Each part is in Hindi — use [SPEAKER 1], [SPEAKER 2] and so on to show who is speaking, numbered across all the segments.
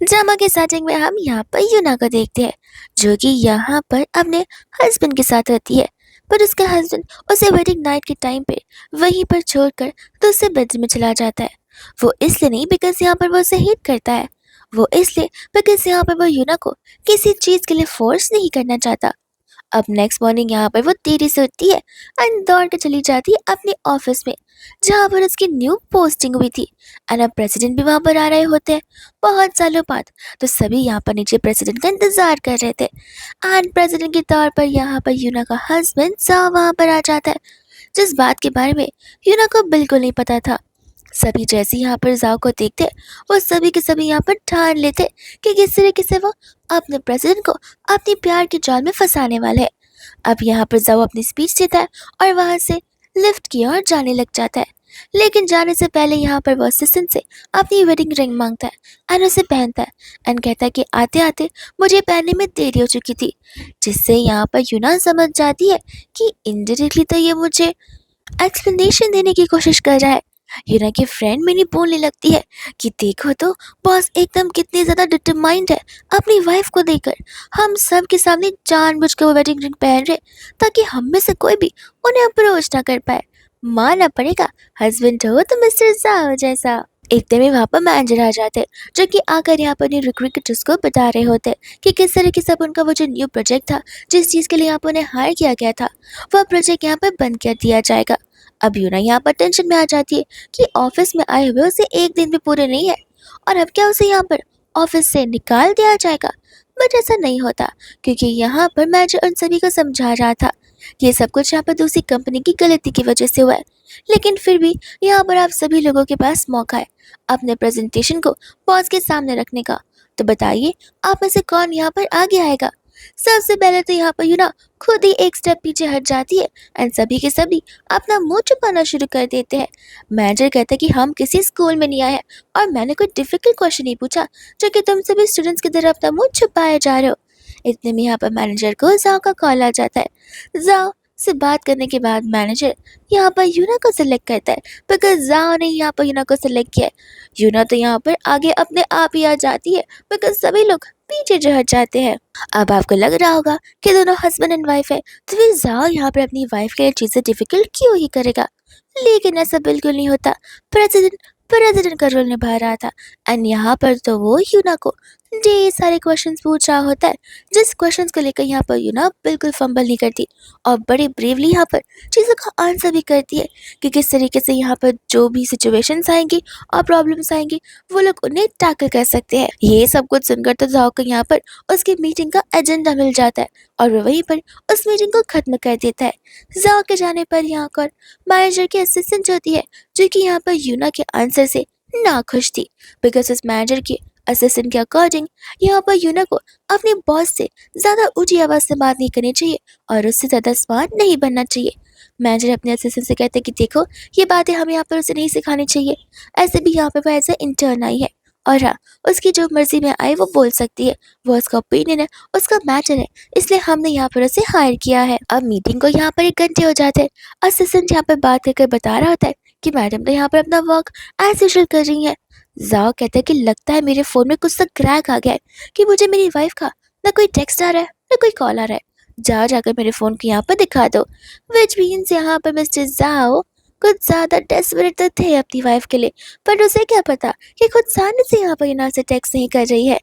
[SPEAKER 1] ड्रामा के सेटिंग में हम यहाँ पर यूना को देखते हैं जो कि यहाँ पर अपने हस्बैंड के साथ रहती है। पर उसका हस्बैंड उसे वेडिंग नाइट के टाइम पे वहीं पर छोड़कर दूसरे बेडरूम में चला जाता है। वो इसलिए नहीं बिकॉज यहाँ पर वो उसे हेट करता है, वो इसलिए बिकॉज यहाँ पर वो यूना को किसी चीज़ के लिए फोर्स नहीं करना चाहता। अब नेक्स्ट मॉर्निंग यहाँ पर वो देरी से उठती है एंड दौड़ के चली जाती है अपने ऑफिस में जहाँ पर उसकी न्यू पोस्टिंग हुई थी। एंड अब प्रेसिडेंट भी वहाँ पर आ रहे होते हैं बहुत सालों बाद। तो सभी यहाँ पर नीचे प्रेसिडेंट का इंतजार कर रहे थे एंड प्रेसिडेंट के तौर पर यहाँ पर यूना का हस्बैंड सा वहाँ पर आ जाता है जिस बात के बारे में यूना को बिल्कुल नहीं पता था। सभी जैसे यहाँ पर जाओ को देखते वो सभी के सभी यहाँ पर ठान लेते कि किस तरीके से वो अपने प्रेसिडेंट को अपनी प्यार के जाल में फंसाने वाले हैं। अब यहाँ पर जाओ अपनी स्पीच देता है और वहाँ से लिफ्ट की ओर जाने लग जाता है। लेकिन जाने से पहले यहाँ पर वो असिस्टेंट से अपनी वेडिंग रिंग मांगता है एंड उसे पहनता है एंड कहता है कि आते आते मुझे पहनने में देरी हो चुकी थी, जिससे यहाँ पर यूना समझ जाती है कि इनडायरेक्टली तो ये मुझे एक्सप्लेनेशन देने की कोशिश कर रहा है। यूना की फ्रेंड मिनी बोलने लगती है कि देखो तो बॉस एकदम कितनी ज़्यादा डिटरमाइंड है अपनी वाइफ को देकर। हम सब के सामने जानबूझ के वो वेडिंग रिंग पहन रहे ताकि हम में से कोई भी उन्हें अप्रोच ना कर पाए। मानना पड़ेगा हस्बैंड हो तो मिस्टर जाओ जैसा। इतने में वहाँ पर मैनेजर आ जाते हैं जो कि आकर यहाँ पर रिक्रूटर्स को बता रहे होते हैं कि किस तरीके से अब उनका वो जो न्यू प्रोजेक्ट था जिस चीज़ के लिए यहाँ पर उन्हें हायर किया गया था वह प्रोजेक्ट यहाँ पर बंद कर दिया जाएगा। अब यूना यहाँ पर टेंशन में आ जाती है कि ऑफिस में आए हुए उसे एक दिन भी पूरे नहीं है और अब क्या उसे यहाँ पर ऑफिस से निकाल दिया जाएगा। बट ऐसा नहीं होता क्योंकि यहाँ पर मैनेजर उन सभी को समझा रहा था ये सब कुछ यहाँ पर दूसरी कंपनी की गलती की वजह से हुआ है। लेकिन फिर भी यहाँ पर आप सभी लोगों के पास मौका है अपने प्रेजेंटेशन को बॉस के सामने रखने का। तो बताइए आप में से कौन यहाँ पर आगे आएगा। सबसे पहले तो यहाँ पर यूना खुद ही एक स्टेप पीछे हट जाती है एंड सभी के सभी अपना मुंह छुपाना शुरू कर देते हैं। मैनेजर कहता है कि हम किसी स्कूल में नहीं आए हैं और मैंने कोई डिफिकल्ट क्वेश्चन नहीं पूछा जो कि तुम सभी स्टूडेंट्स की तरफ अपना मुंह छुपाए जा रहे हो। इतने में यहाँ पर मैनेजर को जाओ का कॉल आ जाता है। जाओ से बात करने के बाद मैनेजर यहाँ पर यूना को सिलेक्ट करता है बिकॉज जाओ ने यहाँ पर यूना को सिलेक्ट किया है। यूना तो यहाँ पर आगे अपने आप ही आ जाती है बिकॉज सभी लोग पीछे जो हट जाते हैं। अब आपको लग रहा होगा कि दोनों हस्बैंड एंड वाइफ है तो फिर जाओ यहाँ पर अपनी वाइफ के लिए चीज़ें डिफिकल्ट क्यों ही करेगा। लेकिन ऐसा बिल्कुल नहीं होता। प्रेसिडेंट प्रेसिडेंट का रोल निभा रहा था एंड यहाँ पर तो वो यूना को ढेर सारे क्वेश्चंस पूछ रहा होता है जिस क्वेश्चंस को लेकर यहाँ पर यूना बिल्कुल फंबल नहीं करती और बड़े ब्रेवली यहाँ पर चीज़ों का आंसर भी करती है कि किस तरीके से यहाँ पर जो भी सिचुएशंस आएंगी और प्रॉब्लम्स आएंगी वो लोग उन्हें टैकल कर सकते हैं। ये सब कुछ सुनकर तो जाओ को यहाँ पर उसकी मीटिंग का एजेंडा मिल जाता है और वो वहीं पर उस मीटिंग को खत्म कर देता है। जाओ के जाने पर यहाँ पर मैनेजर की असिस्टेंट होती है जो कि यहाँ पर यूना के आंसर से नाखुश थी बिकॉज उस मैनेजर के असिस्टेंट के अकॉर्डिंग यहाँ पर यूना को अपने बॉस से ज़्यादा ऊंची आवाज़ से बात नहीं करनी चाहिए और उससे ज़्यादा स्मार्ट नहीं बनना चाहिए। मैनेजर अपने असिस्टेंट से कहते हैं कि देखो ये बातें हमें यहाँ पर उसे नहीं सिखानी चाहिए, ऐसे भी यहाँ पर वो एज ए इंटर्न आई है और हाँ उसकी जो मर्जी में आए वो बोल सकती है, वो उसका ओपिनियन है, उसका मैटर है, इसलिए हमने यहाँ पर उसे हायर किया है। अब मीटिंग को यहाँ पर 1 घंटे हो जाते हैं। असिस्टेंट यहाँ पर बात करके बता रहा होता है कि मैडम तो यहाँ पर अपना वर्क एज यूजुअल कर रही है। जाओ कहता है कि लगता है मेरे फ़ोन में कुछ तो क्रैक आ गया है कि मुझे मेरी वाइफ का ना कोई टेक्स्ट आ रहा है ना कोई कॉल आ रहा है। जाओ जाकर मेरे फ़ोन को यहाँ पर दिखा दो। विच मीन्स यहाँ पर मिस्टर जाओ कुछ ज़्यादा डेस्परेट तो थे अपनी वाइफ के लिए, पर उसे क्या पता कि खुद सामने से यहाँ पर यूना से टेक्स्ट नहीं कर रही है।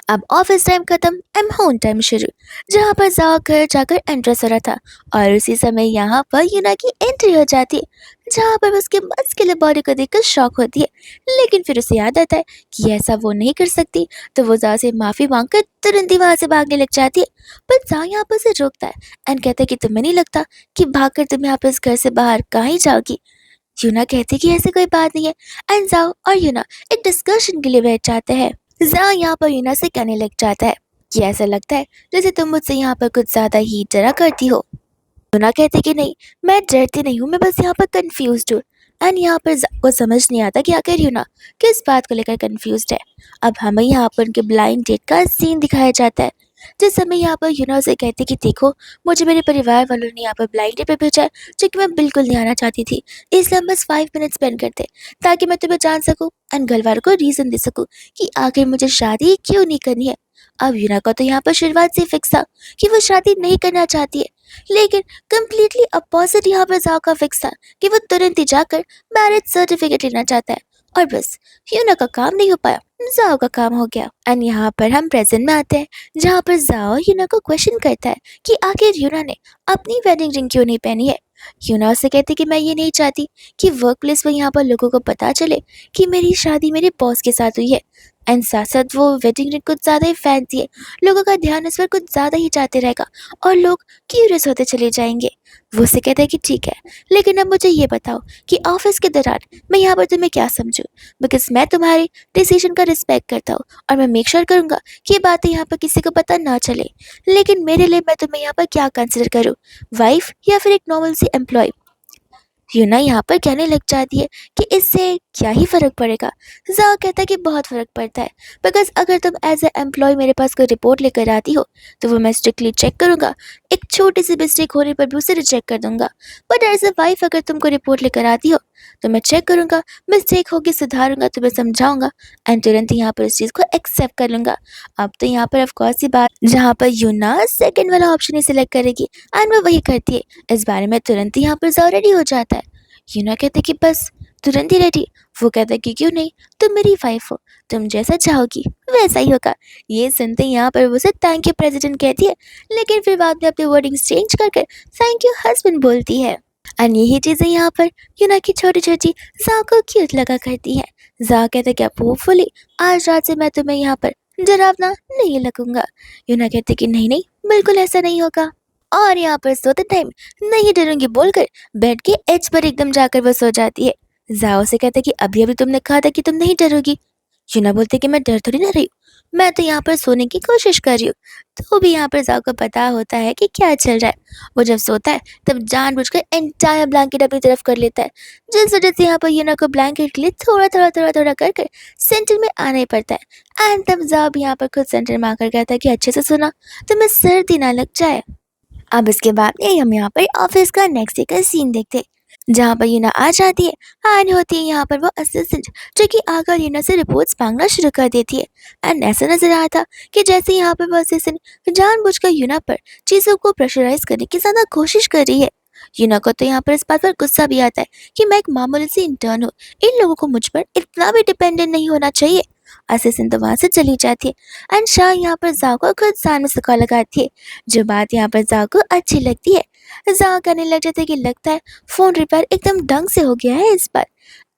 [SPEAKER 1] अब ऑफिस टाइम खत्म एम होम टाइम शुरू, जहाँ पर जाओ घर जाकर एंट्रेस हो रहा था और उसी समय यहाँ पर यूना की एंट्री हो जाती है जहाँ पर उसके मस्कुलर बॉडी को देखकर शॉक होती है। लेकिन फिर उसे याद आता है कि ऐसा वो नहीं कर सकती तो वो जाओ से माफ़ी मांगकर तुरंत ही वहाँ से भागने लग जाती है। पर जाओ यहाँ पर उसे रोकता है एंड कहता है कि तुम्हें नहीं लगता कि भागकर तुम यहाँ पर इस घर से बाहर कहीं जाओगी। यूना कहती कि ऐसी कोई बात नहीं है एंड जाओ और यूना एक डिस्कशन के लिए बैठ जाते हैं। जाओ यहाँ पर यूना से कहने लग जाता है कि ऐसा लगता है जैसे तुम मुझसे यहाँ पर कुछ ज़्यादा ही डरा करती हो। यूना कहती कि नहीं मैं डरती नहीं हूँ, मैं बस यहाँ पर कंफ्यूज्ड हूँ। एंड यहाँ पर को समझ नहीं आता कि आखिर यूना किस बात को लेकर कंफ्यूज्ड है। अब हमें यहाँ पर उनके ब्लाइंड डेट का सीन दिखाया जाता है जिस समय यहाँ पर यूना उसे कहती कि देखो, मुझे मेरे परिवार वालों ने यहाँ पर ब्लाइंड डेट पे भेजा है, जो कि मैं बिल्कुल नहीं आना चाहती थी। इसलिए हम बस 5 मिनट स्पेंड करते, ताकि मैं तुम्हें जान सकूँ एंड घर वालों को रीज़न दे सकूँ कि आखिर मुझे शादी क्यों नहीं करनी है। अब यूना का तो यहाँ पर शुरुआत से फिक्स था कि वो शादी नहीं करना चाहती है, लेकिन कंप्लीटली अपोजिट यहाँ पर जाओ का फिक्स था कि वो तुरंत ही जाकर मैरिज सर्टिफिकेट लेना चाहता है। और बस यूना का काम नहीं हो पाया, जाओ का काम हो गया। एंड यहाँ पर हम प्रेजेंट में आते हैं, जहाँ पर जाओ यूना को क्वेश्चन करता है कि आखिर यूना ने अपनी वेडिंग रिंग क्यों नहीं पहनी है। यूना उससे कहती कि मैं ये नहीं चाहती कि वर्क प्लेस पर यहाँ पर लोगों को पता चले कि मेरी शादी मेरे बॉस के साथ हुई है। एंड साथ साथ वो वेडिंग रिंग कुछ ज़्यादा ही फैंसी है, लोगों का ध्यान इस पर कुछ ज़्यादा ही जाते रहेगा और लोग क्यूरियस होते चले जाएंगे। वो उससे कहता है कि ठीक है, लेकिन अब मुझे ये बताओ कि ऑफिस के दौरान मैं यहाँ पर तुम्हें क्या समझूं, बिकॉज मैं तुम्हारे डिसीजन का रिस्पेक्ट करता हूँ और मैं मेक श्योर करूँगा कि ये बातें यहाँ पर किसी को पता ना चले। लेकिन मेरे लिए मैं तुम्हें यहाँ पर क्या कंसिडर करूँ, वाइफ या फिर एक नॉर्मल सी एम्प्लॉय। यूना यहाँ पर कहने लग जाती है कि इससे क्या ही फ़र्क पड़ेगा। ज़ा कहता है कि बहुत फ़र्क पड़ता है, बिकॉज अगर तुम एज ए एम्प्लॉय मेरे पास कोई रिपोर्ट लेकर आती हो तो वो मैं स्ट्रिक्टली चेक करूँगा, एक छोटी सी मिस्टेक होने पर भी उसे रिजेक्ट कर दूंगा। बट एज ए वाइफ अगर तुम कोई रिपोर्ट लेकर आती हो तो मैं चेक करूँगा, मिस्टेक होगी सुधारूंगा, तुम्हें समझाऊंगा एंड तुरंत यहाँ पर इस चीज़ को एक्सेप्ट कर लूँगा। अब तो यहाँ पर ऑफकोर्स ये बात जहाँ पर यूना सेकेंड वाला ऑप्शन ही सिलेक्ट करेगी एंड वो वही करती है। इस बारे में तुरंत ही यहाँ पर ज़ा रेडी हो जाता है। यूना कहते कि बस तुरंत ही रेडी। वो कहता कि क्यों नहीं, तुम मेरी वाइफ हो, तुम जैसा चाहोगी वैसा ही होगा। ये सुनते ही यहाँ पर वो उसे थैंक यू प्रेसिडेंट कहती है, लेकिन फिर बाद में अपने वर्डिंग्स चेंज कर कर थैंक यू हस्बैंड बोलती है। एंड यही चीज़ें यहाँ पर यूना की छोटी छोटी जा को क्यूट लगा करती है। जा कहते कि अब होपफुली आज रात से मैं तुम्हें यहाँ पर डरावना नहीं लगूंगा। यूना कहते कि नहीं नहीं, बिल्कुल ऐसा नहीं होगा। और यहाँ पर सोते टाइम नहीं डरूंगी बोलकर बेड के एज पर एकदम जाकर वो सो जाती है। जाओ से कहते कि अभी अभी तुमने कहा था कि तुम नहीं डरोगी। यूना बोलते कि मैं डर थोड़ी ना रही हूँ, मैं तो यहाँ पर सोने की कोशिश कर रही हूँ। तो भी यहाँ पर जाओ को पता होता है कि क्या चल रहा है। वो जब सोता है तब जानबूझकर एंटायर ब्लैंकेट अपनी तरफ कर लेता है, जिस वजह से यहाँ पर यूना को ब्लैंकेट के लिए थोड़ा थोड़ा थोड़ा थोड़ा कर कर सेंटर में आना ही पड़ता है। एंड तब जाओ भी यहाँ पर खुद सेंटर में आकर कहता है कि अच्छे से सुना, तुम्हें सर्दी ना लग जाए। अब इसके बाद ये हम यहाँ पर ऑफिस का नेक्स्ट डे का सीन देखते हैं, जहाँ पर यूना आ जाती है एंड होती है यहाँ पर वो असिस्टेंट, जो कि आकर यूना से रिपोर्ट्स मांगना शुरू कर देती है। एंड ऐसा नजर आया था कि जैसे यहाँ पर वो असिस्टेंट जानबूझकर यूना पर चीज़ों को प्रेशराइज करने की ज़्यादा कोशिश कर रही है। यूना को तो यहाँ पर इस बात पर गुस्सा भी आता है कि मैं एक मामूली सी इंटर्न हूँ, इन लोगों को मुझ पर इतना भी डिपेंडेंट नहीं होना चाहिए। असिस्टेंट तो वहाँ से चली जाती है एंड शाह यहाँ पर जाओ को खुद सामने से कॉल लगाती है, जो बात यहाँ पर जाओ को अच्छी लगती है। जाओ कहने लग जाते कि लगता है फ़ोन रिपेयर एकदम ढंग से हो गया है इस बार।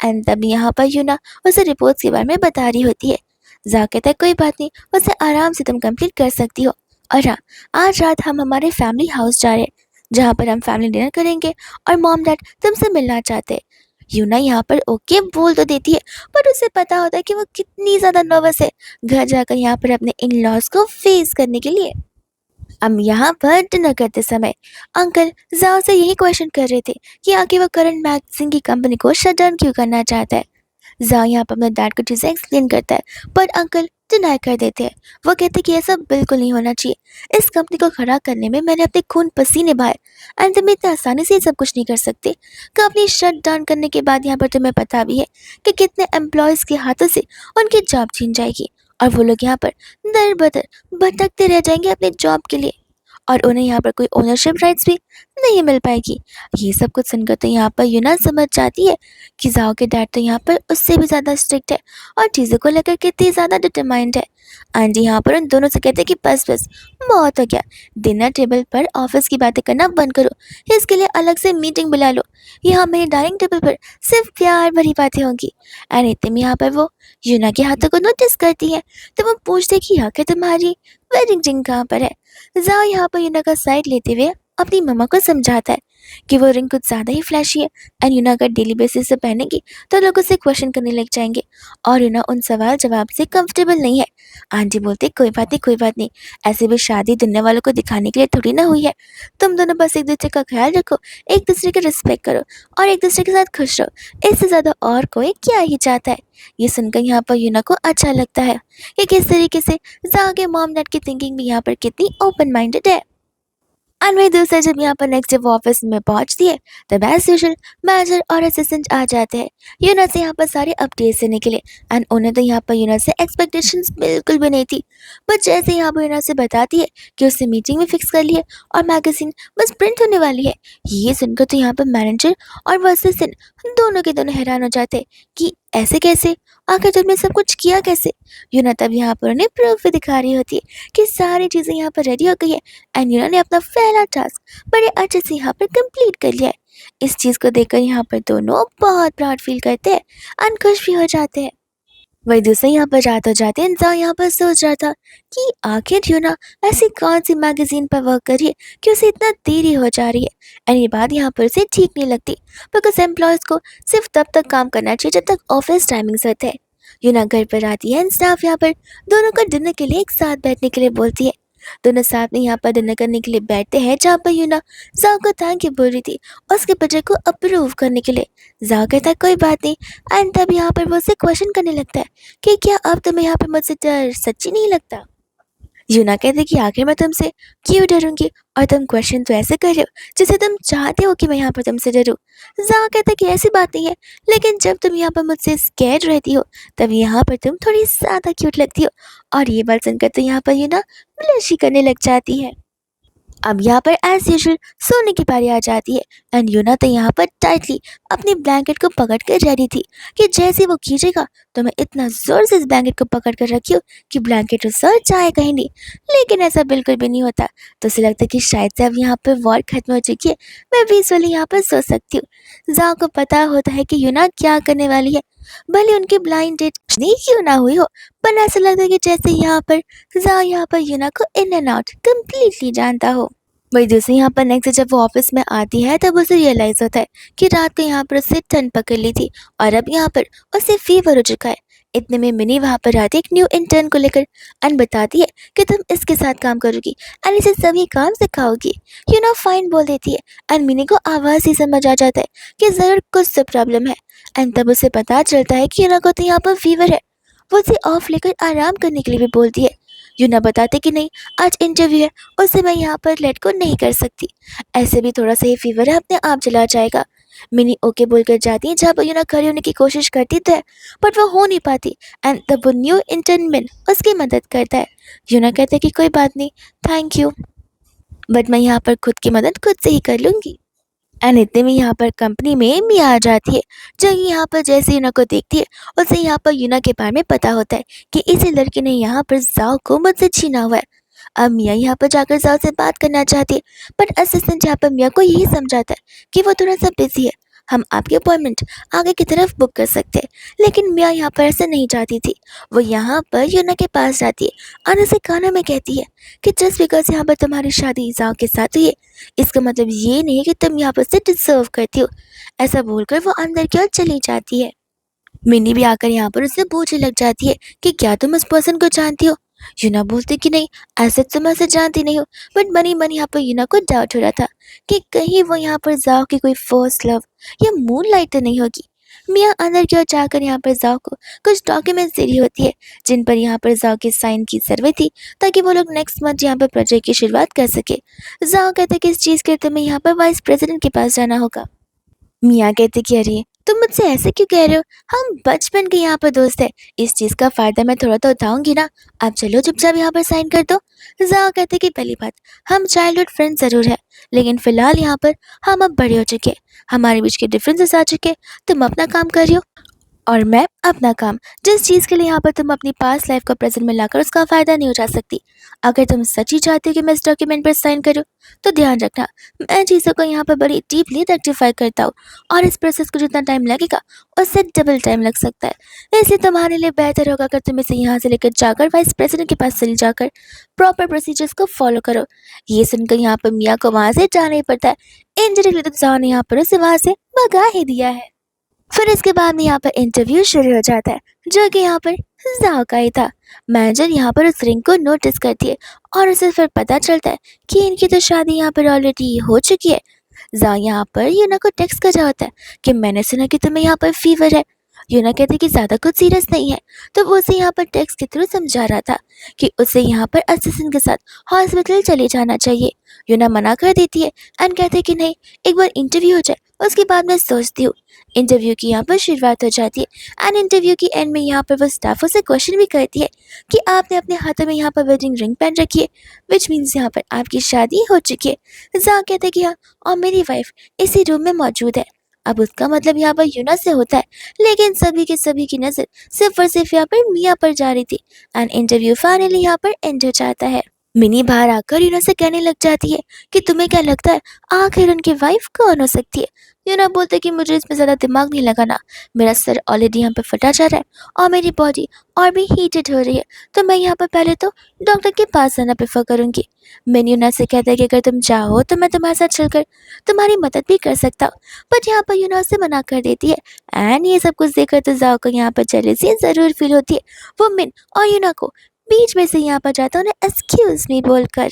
[SPEAKER 1] एंड तब यहाँ पर यूना उसे रिपोर्ट्स के बारे में बता रही होती है। जा कहता है कोई बात नहीं, उसे आराम से तुम कंप्लीट कर सकती हो। और हाँ, आज रात हम हमारे फैमिली हाउस जा रहे हैं, जहाँ पर हम फैमिली डिनर करेंगे और मॉम डैड तुमसे मिलना चाहते हैं। यूना यहाँ पर ओके बोल तो देती है, पर उसे पता होता है कि वो कितनी ज़्यादा नर्वस है घर जाकर यहाँ पर अपने इन लॉज को फेस करने के लिए। अब यहाँ पर डिनर करते समय अंकल जाओ से यही क्वेश्चन कर रहे थे कि आगे वो करंट मैगजीन की कंपनी को शट डाउन क्यों करना चाहता है। जाओ यहाँ पर अपने डैड को चीज़ें एक्सप्लेन करता है, पर अंकल डिनाई कर देते हैं। वो कहते कि ऐसा बिल्कुल नहीं होना चाहिए, इस कंपनी को खड़ा करने में मैंने अपने खून पसीने बहाए एंड तुम इतनी आसानी से ये सब कुछ नहीं कर सकते। कंपनी शट डाउन करने के बाद यहाँ पर तुम्हें पता भी है कि कितने एम्प्लॉयज़ के हाथों से उनकी जॉब छीन जाएगी और वो लोग यहाँ पर दर बदर भटकते रह जाएंगे अपने जॉब के लिए, और उन्हें यहाँ पर कोई ओनरशिप राइट्स भी नहीं मिल पाएगी। ये सब कुछ सुनकर तो यहाँ पर यूना समझ जाती है कि जाओ के डैड तो यहाँ पर उससे भी ज़्यादा स्ट्रिक्ट है और चीज़ों को लेकर कितनी ज़्यादा डिटरमाइंड है। आंटी यहाँ पर उन दोनों से कहते हैं कि बस बस बहुत हो गया, डिनर टेबल पर ऑफिस की बातें करना बंद करो, इसके लिए अलग से मीटिंग बुला लो, यहाँ मेरे डाइनिंग टेबल पर सिर्फ प्यार भरी बातें होंगी। एंड इतने में यहाँ पर वो यूना के हाथों को नोटिस करती है, तो वो पूछते कि आखिर तुम्हारी वेडिंग रिंग कहाँ पर है। जाओ यहाँ पर यूना का साइड लेते हुए अपनी मम्मा को समझाता है कि वो रिंग कुछ ज़्यादा ही फ्लैशी है एंड अगर डेली बेसिस से पहनेगी तो लोग उसे क्वेश्चन करने लग जाएंगे और उन सवाल जवाब से कंफर्टेबल नहीं है। आंटी बोलती कोई बात नहीं, कोई बात नहीं, ऐसे भी शादी दुनिया वालों को दिखाने के लिए थोड़ी ना हुई है। तुम दोनों बस एक दूसरे का ख्याल रखो, एक दूसरे की रिस्पेक्ट करो और एक दूसरे के साथ खुश रहो, इससे ज़्यादा और कोई क्या ही चाहता है। ये सुनकर यहाँ पर यूना को अच्छा लगता है कि किस तरीके से जाओ के मॉम डैड की थिंकिंग भी यहाँ पर कितनी ओपन माइंडेड है। एंड वही दूसरा जब यहाँ पर नेक्स्ट डे वो ऑफिस में पहुंचती है तब एज यूजुअल मैनेजर और असिस्टेंट आ जाते हैं यूना से यहाँ पर सारे अपडेट्स देने के लिए। एंड उन्हें तो यहाँ पर यूना से एक्सपेक्टेशंस बिल्कुल भी नहीं थी, बट जैसे यहाँ पर यूना से बताती है कि उसने मीटिंग में फिक्स कर ली है और मैगजीन बस प्रिंट होने वाली है, ये सुनकर तो यहाँ पर मैनेजर और वो असिस्टेंट दोनों के दोनों हैरान हो जाते हैं कि ऐसे कैसे, आखिर तुमने सब कुछ किया कैसे। यूना तब यहाँ पर उन्हें प्रूफ भी दिखा रही होती है कि सारी चीज़ें यहाँ पर रेडी हो गई है एंड ने अपना पहला टास्क बड़े अच्छे से यहाँ पर कंप्लीट कर लिया है। इस चीज़ को देखकर यहाँ पर दोनों बहुत प्राउड फील करते हैं एंड खुश भी हो जाते हैं। वही दूसरे यहाँ पर रात हो जाते हैं, इंसान यहाँ पर सोच रहा था कि आखिर ऐसी कौन सी मैगजीन पर वर्क कर रही है कि उसे इतना देरी हो जा रही है एंड ये बात यहाँ पर उसे ठीक नहीं लगती बिकॉज एम्प्लॉयज़ को सिर्फ तब तक काम करना चाहिए जब तक ऑफिस टाइमिंग्स होते हैं। घर पर आती है एंड स्टाफ यहाँ पर दोनों को डिनर के लिए एक साथ बैठने के लिए बोलती है। दोनों साथ में यहाँ पर डिनर करने के लिए बैठते हैं जहाँ पर जाओ को थैंक यू बोल रही थी उसके बजट को अप्रूव करने के लिए। जाओ कहता है कोई बात नहीं एंड तब यहाँ पर वो उसे क्वेश्चन करने लगता है कि क्या अब तुम्हें यहाँ पर मुझसे डर सच्ची नहीं लगता। कहते कि आखिर मैं तुमसे क्यों डरूंगी और तुम क्वेश्चन तो ऐसे कर रहे हो जैसे तुम चाहते हो कि मैं यहाँ पर तुमसे डरूं। जाओ कहता कि ऐसी बात नहीं है, लेकिन जब तुम यहाँ पर मुझसे स्कैर्ड रहती हो तब यहाँ पर तुम थोड़ी ज़्यादा क्यूट लगती हो। और ये बात सुनकर तो यहाँ पर ब्लश ही करने लग जाती है। अब यहाँ पर एज यूजुअल सोने की बारी आ जाती है एंड तो यहाँ पर टाइटली अपनी ब्लैंकेट को पकड़ कर रेडी थी कि जैसे वो खींचेगा तो मैं इतना जोर से इस ब्लैंकेट को पकड़ कर रखी हूँ कि ब्लैंकेट उतर जाए कहीं नहीं। लेकिन ऐसा बिल्कुल भी नहीं होता, तो उसे लगता है कि शायद से अब यहाँ पर वॉर खत्म हो चुकी है, मैं पीसफुली यहाँ पर सो सकती हूँ। जाओ को पता होता है कि क्या करने वाली है, भले उनकी ब्लाइंड डेट नहीं क्यों ना हुई हो, पर ऐसा लगता है कि जैसे यहाँ पर को इन एंड आउट कम्प्लीटली जानता हो। वही दूसरी यहाँ पर नेक्स्ट जब वो ऑफिस में आती है तब उसे रियलाइज होता है कि रात को यहाँ पर उससे ठंड पकड़ ली थी और अब यहाँ पर उसे फीवर हो चुका है। इतने में मिनी वहाँ पर आती है एक न्यू इंटर्न को लेकर एंड बताती है कि तुम इसके साथ काम करोगी एंड इसे सभी काम सिखाओगी। फाइन बोल देती है एंड मिनी को आवाज़ ही समझ आ जाता है कि ज़रूर कुछ तो प्रॉब्लम है एंड तब उसे पता चलता है कि को तो यहाँ पर फीवर है। वो उसे ऑफ लेकर आराम करने के लिए भी बोलती है। बताते कि नहीं आज इंटरव्यू है, उससे मैं यहाँ पर लेट को नहीं कर सकती, ऐसे भी थोड़ा सा ही फीवर है अपने आप चला जाएगा। मिनी ओके बोलकर जाती है जहाँ पर खड़ी होने की कोशिश करती तो है बट वो हो नहीं पाती एंड तब वो न्यू इंटर्नमैन उसकी मदद करता है। कहता है कि कोई बात नहीं, थैंक यू, बट मैं यहाँ पर खुद की मदद खुद से ही कर लूँगी। एंड इतने में यहाँ पर कंपनी में मिया आ जाती है जो यहाँ पर जैसे को देखती है उसे यहाँ पर के बारे में पता होता है कि इसी लड़की ने यहाँ पर जाओ को मुझसे छीना हुआ है। अब मिया यहाँ पर जाकर जाओ से बात करना चाहती है बट असिस्टेंट यहाँ पर मिया को यही समझाता है कि वो थोड़ा सा बिजी है, हम आपकी अपॉइंटमेंट आगे की तरफ बुक कर सकते हैं। लेकिन मिया यहाँ पर ऐसा नहीं चाहती थी, वो यहाँ पर के पास जाती है और उसे कानों में कहती है कि जस्ट बिकॉज यहाँ पर तुम्हारी शादी जाओ के साथ हुई है इसका मतलब ये नहीं कि तुम यहाँ पर से डिजर्व करती हो। ऐसा बोलकर वो अंदर की ओर चली जाती है। मिनी भी आकर यहाँ पर उससे पूछने लग जाती है कि क्या तुम उस पर्सन को जानती हो। बोलती कि नहीं, ऐसे तो मैं उसे जानती नहीं हूँ, बट मनी मन यहाँ पर को डाउट हो रहा था कि कहीं वो यहाँ पर जाओ की कोई फर्स्ट लव या मून लाइट तो नहीं होगी। मिया अंदर की ओर जाकर यहाँ पर जाओ को कुछ डॉक्यूमेंट्स दे रही होती है जिन पर यहाँ पर जाओ की साइन की जरूरत थी ताकि वो लोग नेक्स्ट मंथ यहाँ पर प्रोजेक्ट की शुरुआत कर सके। जाओ कहते कि इस चीज़ के लिए तुम्हें यहाँ पर वाइस प्रेसिडेंट के पास जाना होगा। मिया कहते कि अरे तुम मुझसे ऐसे क्यों कह रहे हो, हम बचपन के यहाँ पर दोस्त है, इस चीज़ का फ़ायदा मैं थोड़ा तो उठाऊंगी ना। आप चलो चुपचाप यहाँ पर साइन कर दो। जाओ कहते कि पहली बात हम चाइल्डहुड फ्रेंड ज़रूर है लेकिन फ़िलहाल यहाँ पर हम अब बड़े हो चुके, हमारे बीच के डिफरेंसेस आ चुके, तुम अपना काम कर रही हो और मैं अपना काम। जिस चीज़ के लिए यहाँ पर तुम अपनी पास्ट लाइफ को प्रेजेंट में लाकर उसका फ़ायदा नहीं उठा सकती। अगर तुम सच ही चाहती हो कि मैं इस डॉक्यूमेंट पर साइन करूँ, तो ध्यान रखना, मैं चीज़ों को यहाँ पर बड़ी डीपली रेक्टिफाई करता हूँ और इस प्रोसेस को जितना टाइम लगेगा, उससे डबल टाइम लग सकता है। इसलिए तुम्हारे लिए बेहतर होगा अगर तुम इसे यहाँ से लेकर जाकर वाइस प्रेसिडेंट के पास चली जाकर प्रॉपर प्रोसीजर्स को फॉलो करो। ये सुनकर यहाँ पर मियाँ को वहाँ से जाना ही पड़ता है। इंडिरेक्टली तो जाओ ने यहाँ पर उसे वहाँ से भगा ही दिया है। फिर इसके बाद में यहाँ पर इंटरव्यू शुरू हो जाता है, जो कि यहाँ पर जाओ का ही था। मैनेजर यहाँ पर उस रिंग को नोटिस करती है और उसे फिर पता चलता है कि इनकी तो शादी यहाँ पर ऑलरेडी हो चुकी है। जाओ यहाँ पर यूना को टेक्स्ट कर रहा होता है कि मैंने सुना कि तुम्हें यहाँ पर फीवर है। यूना कहती कि ज़्यादा कुछ सीरियस नहीं है, तो वो उसे यहाँ पर टेक्स्ट के थ्रू समझा रहा था कि उसे यहाँ पर असिस्टेंट के साथ हॉस्पिटल चले जाना चाहिए। यूना मना कर देती है एंड कहते कि नहीं, एक बार इंटरव्यू हो जाए उसके बाद मैं सोचती हूँ। इंटरव्यू की यहाँ पर शुरुआत हो जाती है एंड इंटरव्यू की एंड में यहाँ पर वो स्टाफों से क्वेश्चन भी करती है कि आपने अपने हाथों में यहाँ पर वेडिंग रिंग पहन रखी है, विच मीन्स यहाँ पर आपकी शादी हो चुकी है। जा कहते हैं कि हाँ, और मेरी वाइफ इसी रूम में मौजूद है। अब उसका मतलब यहाँ पर यूना से होता है, लेकिन सभी के सभी की नज़र सिर्फ और सिर्फ यहाँ पर मिया पर जा रही थी एंड इंटरव्यू फाइनली यहाँ पर एंड हो जाता है। मिनी बाहर आकर यूना से कहने लग जाती है कि तुम्हें क्या लगता है आखिर उनकी वाइफ कौन हो सकती है। यूना बोलते कि मुझे इसमें ज़्यादा दिमाग नहीं लगाना, मेरा सर ऑलरेडी यहाँ पे फटा जा रहा है और मेरी बॉडी और भी हीटेड हो रही है, तो मैं यहाँ पर पहले तो डॉक्टर के पास जाना प्रेफर करूँगी। मैंने यूना से कहता है कि अगर तुम चाहो तो मैं तुम्हारे साथ चलकर तुम्हारी मदद भी कर सकता हूँ, बट यहाँ पर यूना उसे मना कर देती है। एंड ये सब कुछ देखकर तो जाओ को यहाँ पर जेलसी ज़रूर फील होती है। वो मिन और यूना को बीच में से यहाँ पर जाता उन्हें एक्सक्यूज मी बोलकर।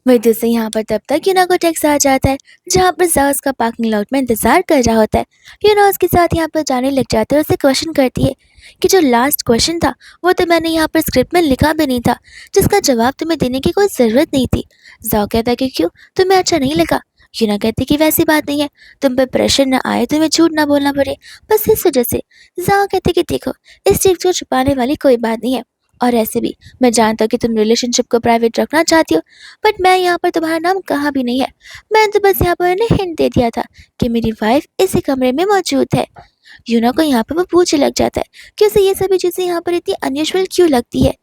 [SPEAKER 1] वही दूसरे यहाँ पर तब तक यूना को टेक्स्ट आ जाता है, जहाँ पर जाओ उसका पार्किंग लॉट में इंतजार कर रहा होता है। यूना उसके साथ यहाँ पर जाने लग जाता है और उसे क्वेश्चन करती है कि जो लास्ट क्वेश्चन था वो तो मैंने यहाँ पर स्क्रिप्ट में लिखा भी नहीं था, जिसका जवाब तुम्हें देने की कोई ज़रूरत नहीं थी। जाओ कहता है कि क्यों, तुम्हें अच्छा नहीं लगा। यूना कहती कि वैसी बात नहीं है, तुम पे प्रेशर ना आए, तुम्हें झूठ ना बोलना पड़े, बस इस वजह से। जाओ कहते कि देखो, इस चीज़ को छुपाने वाली कोई बात नहीं है, और ऐसे भी मैं जानता हूँ कि तुम रिलेशनशिप को प्राइवेट रखना चाहती हो, बट मैं यहाँ पर तुम्हारा नाम कहा भी नहीं है। मैं तो बस यहाँ पर मैंने हिंट दे दिया था कि मेरी वाइफ इसी कमरे में मौजूद है। यूना को यहाँ पर वो पूछने लग जाता है कि उसे ये सभी चीज़ें यहाँ पर इतनी अनयूजुअल क्यों लगती है।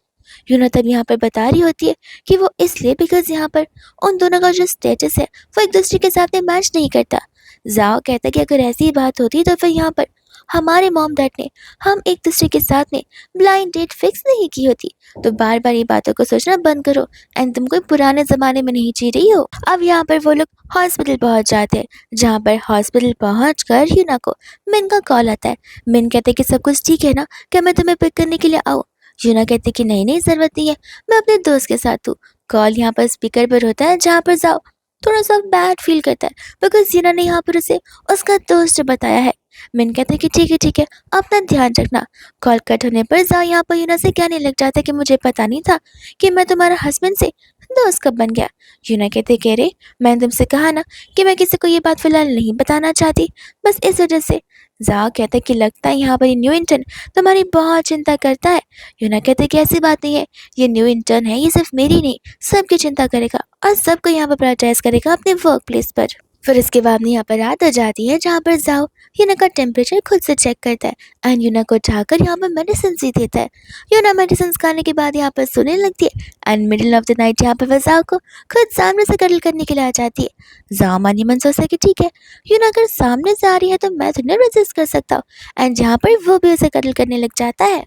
[SPEAKER 1] यूना तब यहाँ पर बता रही होती है कि वो इसलिए बिकॉज यहाँ पर उन दोनों का जो स्टेटस है वो एक दूसरे के साथ में मैच नहीं करता। जाओ कहता है कि अगर ऐसी ही बात होती तो फिर यहाँ पर हमारे मॉम डैड ने हम एक दूसरे के साथ में ब्लाइंड डेट फिक्स नहीं की होती। तो बार बार ये बातों को सोचना बंद करो एंड तुम कोई पुराने ज़माने में नहीं जी रही हो। अब यहाँ पर वो लोग हॉस्पिटल पहुँच जाते हैं, जहाँ पर हॉस्पिटल पहुँच कर यूना को मिन का कॉल आता है। मिन कहते कि सब कुछ ठीक है ना, क्या मैं तुम्हें पिक करने के लिए आऊँ। यूना कहती कि नहीं नहीं, ज़रूरत नहीं है, मैं अपने दोस्त के साथ हूँ। कॉल यहाँ पर स्पीकर पर होता है, जहाँ पर जाओ थोड़ा सा बैड फील करता है बिकॉज यूना ने यहाँ पर उसे उसका दोस्त बताया है। मिन कहता है कि ठीक है, अपना ध्यान रखना। कॉल कट होने पर जाओ यहाँ पर यूना से कहने लग जाता है कि मुझे पता नहीं था कि मैं तुम्हारा हस्बैंड से दोस्त कब बन गया। यूना कहते कह रहे, मैंने तुमसे कहा ना कि मैं किसी को ये बात फिलहाल नहीं बताना चाहती, बस इस वजह से। जाओ कहता है कि लगता है यहाँ पर ये न्यू इंटर्न तुम्हारी बहुत चिंता करता है। यूना कहते कि ऐसी बात नहीं है, ये न्यू इंटर्न है, ये सिर्फ मेरी नहीं सबकी चिंता करेगा और सबको यहाँ पर प्रायोरिटाइज करेगा अपने वर्क प्लेस पर। फिर इसके बाद में यहाँ पर रात आ जाती है, जहाँ पर जाओ यूना का टेम्परेचर खुद से चेक करता है एंड यूना को उठाकर यहाँ पर मेडिसिन ही देता है। यूना मेडिसिन खाने के बाद यहाँ पर सोने लगती है and middle of the night यहाँ पर वह जाओ को खुद सामने से कटल करने के लिए आ जाती है। जाओ मानी मन सोचता है कि ठीक है, यूना अगर सामने से आ रही है तो मैं तो नहीं रेजिस्ट कर सकता हूँ एंड यहाँ पर वो भी उसे कटल करने लग जाता है।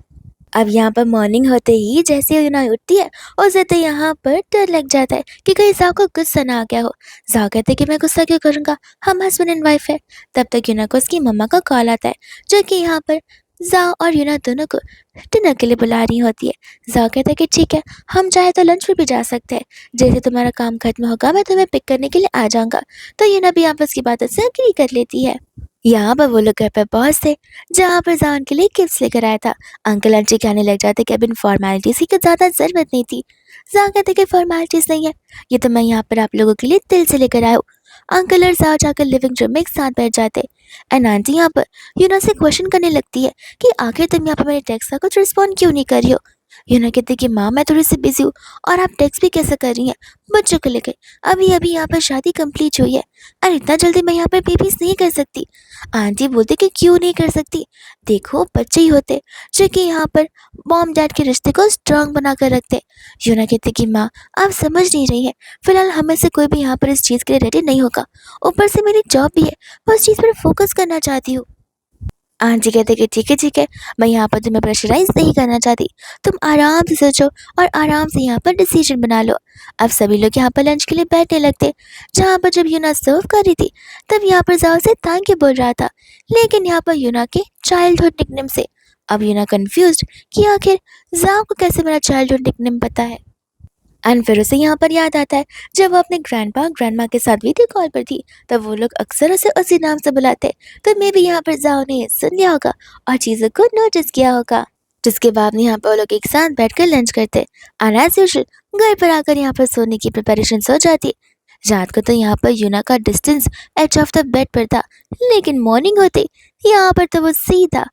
[SPEAKER 1] अब यहाँ पर मॉर्निंग होते ही जैसे यूना उठती है उसे तो यहाँ पर डर लग जाता है कि कहीं जाओ को गुस्सा ना आ गया हो। जाओ कहते कि मैं गुस्सा क्यों करूँगा, हम हस्बैंड एंड वाइफ है। तब तक यूना को उसकी मम्मा का कॉल आता है, जो कि यहाँ पर जाओ और यूना दोनों को डिनर के लिए बुला रही होती है। जाओ कहता है कि ठीक है, हम चाहे तो लंच पर भी जा सकते हैं, जैसे तुम्हारा काम खत्म होगा मैं तुम्हें पिक करने के लिए आ जाऊँगा। तो यूना भी आपस की बातों से एग्री कर लेती है। यहाँ पर वो लोग घर पर पहुँचते, जहाँ पर जान के लिए गिफ्ट्स लेकर आया था। अंकल आंटी कहने लग जाते कि अब इन फॉर्मेलिटीज़ की कुछ ज़्यादा ज़रूरत नहीं थी। जहाँ कहते कि फॉर्मेलिटीज़ नहीं है, ये तो मैं यहाँ पर आप लोगों के लिए दिल से लेकर आया हूँ। अंकल और जाओ जाकर लिविंग रूम में एक साथ बैठ जाते एंड आंटी यहाँ पर यूना से क्वेश्चन करने लगती है कि आखिर तुम यहाँ पर मेरे टेक्स्ट का कुछ रिस्पॉन्ड क्यों नहीं कर रही हो। यूना कहती कि माँ मैं थोड़ी सी बिजी हूँ और आप टेक्स्ट भी कैसे कर रही हैं बच्चों को लेकर। अभी अभी यहाँ पर शादी कंप्लीट हुई है और इतना जल्दी मैं यहाँ पर बेबीज नहीं कर सकती। आंटी बोलते कि क्यों नहीं कर सकती, देखो बच्चे ही होते जो कि यहाँ पर मॉम डैड के रिश्ते को स्ट्रांग बना कर रखते। यूना कहती कि माँ आप समझ नहीं रही हैं, फिलहाल हमें से कोई भी यहाँ पर इस चीज़ के लिए रेडी नहीं होगा। ऊपर से मेरी जॉब भी है, मैं उस चीज़ पर फोकस करना चाहती हूँ। आंटी कहते कि ठीक है, मैं यहाँ पर तुम्हें प्रेशराइज नहीं करना चाहती, तुम आराम से सोचो और आराम से यहाँ पर डिसीजन बना लो। अब सभी लोग यहाँ पर लंच के लिए बैठने लगते। जहाँ पर जब यूना सर्व कर रही थी तब यहाँ पर जाओ से थैंक यू बोल रहा था, लेकिन यहाँ पर यूना के चाइल्डहुड निकनेम से। अब यूना कंफ्यूज्ड कि आखिर जाओ को कैसे मेरा चाइल्डहुड निकनेम पता है। एंड फिर उसे यहाँ पर याद आता है जब वो अपने ग्रैंडपा ग्रैंडमा के साथ वीडियो कॉल पर थी तब वो लोग अक्सर उसे उसी नाम से बुलाते। तो मे भी यहाँ पर जाओ ने सुन लिया होगा और चीज़ों को नोटिस किया होगा। जिसके बाद यहाँ पर वो लोग एक साथ बैठकर लंच करते और एज यूजुअल घर पर आकर यहाँ पर सोने की प्रिपरेशन हो जाती। रात को तो यहाँ पर यूना का distance edge of the bed पर था, लेकिन मॉर्निंग होते यहाँ पर तो वो सीधा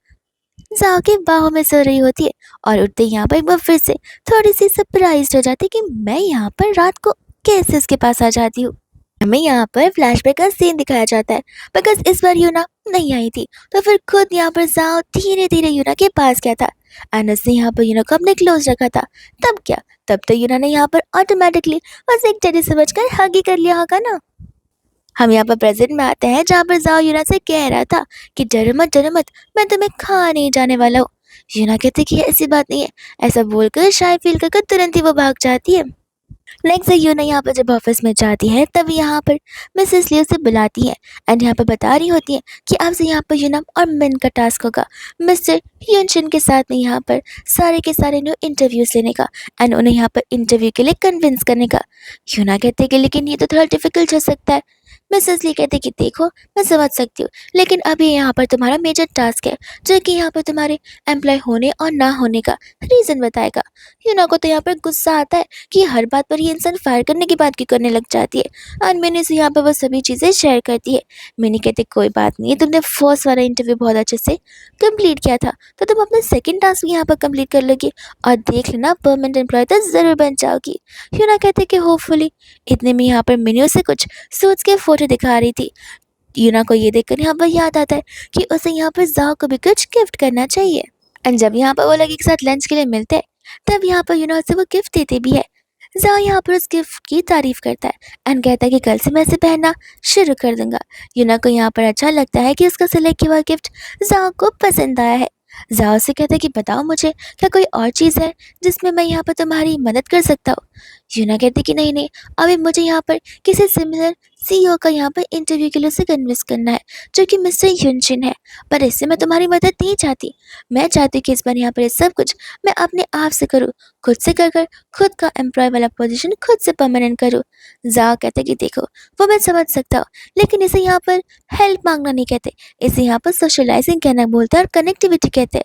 [SPEAKER 1] जाओ की बाहों में सो रही होती है और उठते यहाँ पर एक बार फिर से थोड़ी सी सरप्राइज हो जाती कि मैं यहाँ पर रात को कैसे उसके पास आ जाती हूँ। हमें यहाँ पर फ्लैशबैक का सीन दिखाया जाता है बिकॉज इस बार यूना नहीं आई थी, तो फिर खुद यहाँ पर जाओ धीरे धीरे यूना के पास गया था एंड उसने यहाँ पर यूना को अपने क्लोज रखा था। तब क्या, तब तो यूना ने यहाँ पर ऑटोमेटिकली उसे एक टेडी समझकर हग ही कर लिया होगा ना। हम यहाँ पर प्रेजेंट में आते हैं जहाँ पर जाओ यूना से कह रहा था कि डरो मत, मैं तुम्हें खा नहीं जाने वाला हूँ। यूना कहते कि ऐसी बात नहीं है, ऐसा बोलकर शाय फील कर तुरंत ही वो भाग जाती है। नेक्स्ट यूना यहाँ पर जब ऑफिस में जाती है तब यहाँ पर मिसेस लियो से बुलाती है एंड यहाँ पर बता रही होती है कि अब से यहाँ पर यूना और मिन का टास्क होगा मिस्टर युनशिन के साथ में यहाँ पर सारे के सारे न्यू इंटरव्यूज लेने का एंड उन्हें यहाँ पर इंटरव्यू के लिए कन्विंस करने का। यूना कहते हैं कि लेकिन ये तो थोड़ा डिफिकल्ट हो सकता है। मिसेस ली कहते कि देखो मैं समझ सकती हूँ, लेकिन अभी यहाँ पर तुम्हारा मेजर टास्क है जो कि यहाँ पर तुम्हारे एम्प्लॉय होने और ना होने का रीज़न बताएगा। यूना को तो यहाँ पर गुस्सा आता है कि हर बात पर ये इंसान फायर करने की बात क्यों करने लग जाती है और मैंने से यहाँ पर वो सभी चीज़ें शेयर करती है। मैंने कहते कोई बात नहीं, तुमने फर्स्ट वाला इंटरव्यू बहुत अच्छे से कंप्लीट किया था तो तुम अपना सेकंड टास्क भी यहाँ पर कंप्लीट कर लोगी और देख लेना परमानेंट एम्प्लॉय तो ज़रूर बन जाओगी। यूना कहते कि होपफुली। इतने में यहाँ पर मेन्यू से कुछ सूट्स के फोटो दिखा रही थी। यूना को ये देखकर यहाँ पर याद आता है कि उसे यहाँ पर जाओ को भी कुछ गिफ्ट करना चाहिए एंड जब यहाँ पर वो लोग एक साथ लंच के लिए मिलते हैं तब यहाँ पर यूना उसे वो गिफ्ट देते भी है। जाओ यहाँ पर उस गिफ्ट की तारीफ करता है एंड कहता है कि कल से मैं इसे पहनना शुरू कर दूंगा। यूना को यहाँ पर अच्छा लगता है कि उसका सिलेक्ट किया हुआ गिफ्ट जाओ को पसंद आया है। जाओ से कहता है कि बताओ मुझे क्या कोई और चीज़ है जिसमें मैं यहाँ पर तुम्हारी मदद कर सकता हूँ। यूना कहती कि नहीं, अभी मुझे यहाँ पर किसी सिमिलर सीईओ का यहाँ पर इंटरव्यू के लिए उसे कन्विंस करना है जो कि मिस्टर युनशिन है, पर इससे मैं तुम्हारी मदद नहीं चाहती। मैं चाहती हूँ कि इस बार यहाँ पर ये सब कुछ मैं अपने आप से करूँ, खुद से कर खुद का एम्प्लॉय वाला पोजीशन खुद से परमानेंट करूँ। जाओ कहते कि देखो वो मैं समझ सकता हूँ, लेकिन इसे यहाँ पर हेल्प मांगना नहीं कहते, इसे यहाँ पर सोशलाइजिंग कहना बोलते हैं और कनेक्टिविटी कहते हैं।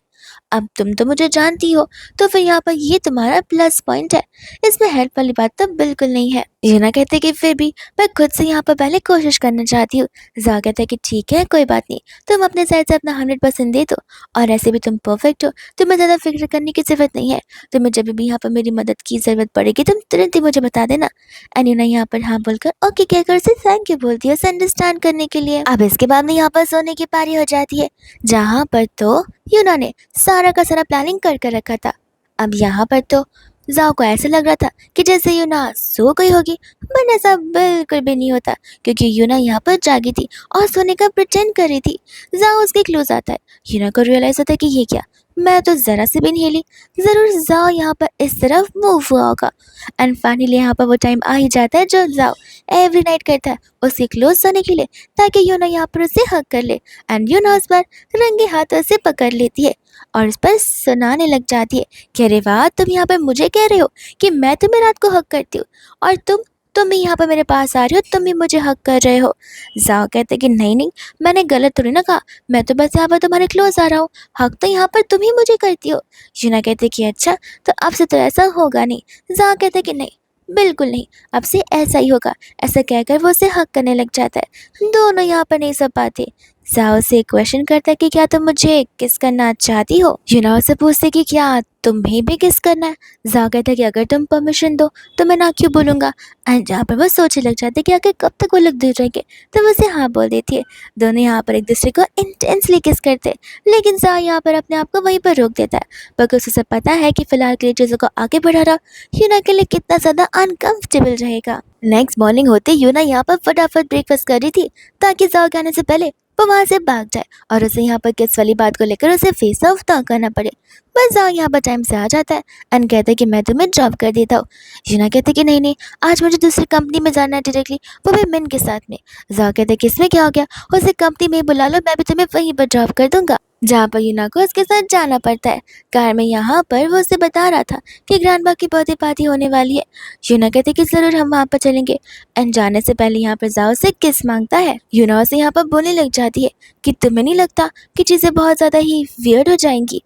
[SPEAKER 1] अब तुम तो मुझे जानती हो तो फिर यहाँ पर ये तुम्हारा प्लस पॉइंट है, इसमें हेल्प वाली बात तो बिल्कुल नहीं है। यूना कहते कि फिर भी मैं खुद से यहाँ पर पहले कोशिश करना चाहती हूँ। जा कहता है कि ठीक है कोई बात नहीं, तुम अपने साइड से अपना 100% दे दो और ऐसे भी तुम परफेक्ट हो, तुम्हें ज़्यादा फिक्र करने की ज़रूरत नहीं है। तुम्हें जब भी यहाँ पर मेरी मदद की ज़रूरत पड़ेगी तुम तुरंत ही मुझे बता देना। एंड यूना यहाँ पर हाँ बोलकर ओके कहकर उसे थैंक यू बोलती है उसे अंडरस्टैंड करने के लिए। अब इसके बाद में यहाँ पर सोने की पारी हो जाती है जहाँ पर तो यूना ने सारा का सारा प्लानिंग कर रखा था। अब यहाँ पर तो जाओ को ऐसा लग रहा था कि जैसे यूना सो गई होगी, बट ऐसा बिल्कुल भी नहीं होता क्योंकि यूना यहाँ पर जागी थी और सोने का प्रिटेंड कर रही थी। जाओ उसके क्लोज आता है। यूना को रियलाइज होता है कि ये क्या, मैं तो ज़रा से भी नहीं हिली, ज़रूर जाओ यहाँ पर इस तरफ मूव हुआ होगा। एंड फाइनली यहाँ पर वो टाइम आ ही जाता है जो जाओ एवरी नाइट करता है उसके क्लोज होने के लिए ताकि यूना यहाँ पर उसे हक कर ले एंड यूना उस पर रंगे हाथों से पकड़ लेती है और उस पर सुनाने लग जाती है कि अरे वाह तुम यहाँ पर मुझे कह रहे हो कि मैं तुम्हें रात को हक करती हूँ और तुम भी यहाँ पर मेरे पास आ रही हो, तुम भी मुझे हक कर रहे हो। जाओ कहते कि नहीं, मैंने गलत थोड़ी ना कहा, मैं तो बस यहाँ पर तुम्हारे क्लोज आ रहा हूँ, हक तो यहाँ पर तुम ही मुझे करती हो। यूना कहते कि अच्छा तो अब से तो ऐसा होगा नहीं। जाओ कहते कि नहीं बिल्कुल नहीं, अब से ऐसा ही होगा। ऐसा कहकर वो उसे हक करने लग जाता है। दोनों यहाँ पर नहीं सब पाते। जाओ से क्वेश्चन करता है कि क्या तुम मुझे किस करना चाहती हो। यूना से पूछते कि क्या तुम्हें भी किस करना है। जाओ कहता है कि अगर तुम परमिशन दो तो मैं ना क्यों बोलूंगा। एंड जहाँ पर वो सोचने लग जाते कि आखिर कब तक वो लोग दूर रहेंगे, तो वो उसे हाँ बोल देती है। दोनों यहाँ पर एक दूसरे को इंटेंसली किस करते हैं, लेकिन जाओ यहाँ पर अपने आप को वहीं पर रोक देता है, बिकॉज उसे पता है कि फिलहाल के लिए चीज़ों को आगे बढ़ाना यूना के लिए कितना ज़्यादा अनकंफर्टेबल रहेगा। नेक्स्ट मॉर्निंग होते यूना यहाँ पर फटाफट ब्रेकफास्ट कर रही थी ताकि जाओ के आने से पहले वो वहां से भाग जाए और उसे यहाँ पर किस वाली बात को लेकर उसे फेस ऑफ ना करना पड़े। बस जाओ यहाँ पर टाइम से आ जाता है एंड कहता है कि मैं तुम्हें जॉब कर देता हूँ। यूना कहते कि नहीं नहीं, आज मुझे दूसरी कंपनी में जाना है डायरेक्टली, वो भी मिन के साथ में। जाओ कहते कि इसमें क्या हो गया, उसे कंपनी में ही बुला लो, मैं भी तुम्हें वहीं पर जॉब कर दूंगा। जहाँ पर यूना को उसके साथ जाना पड़ता है। कार में यहाँ पर वो उसे बता रहा था कि ग्रैंडपा की बर्थडे पार्टी होने वाली है। यूना कहते कि जरूर हम वहाँ पर चलेंगे। एंड जाने से पहले यहाँ पर जाओ से किस मांगता है। यूना उसे यहाँ पर बोलने लग जाती है कि तुम्हें नहीं लगता कि चीज़ें बहुत ज़्यादा ही वियर्ड हो जाएंगी।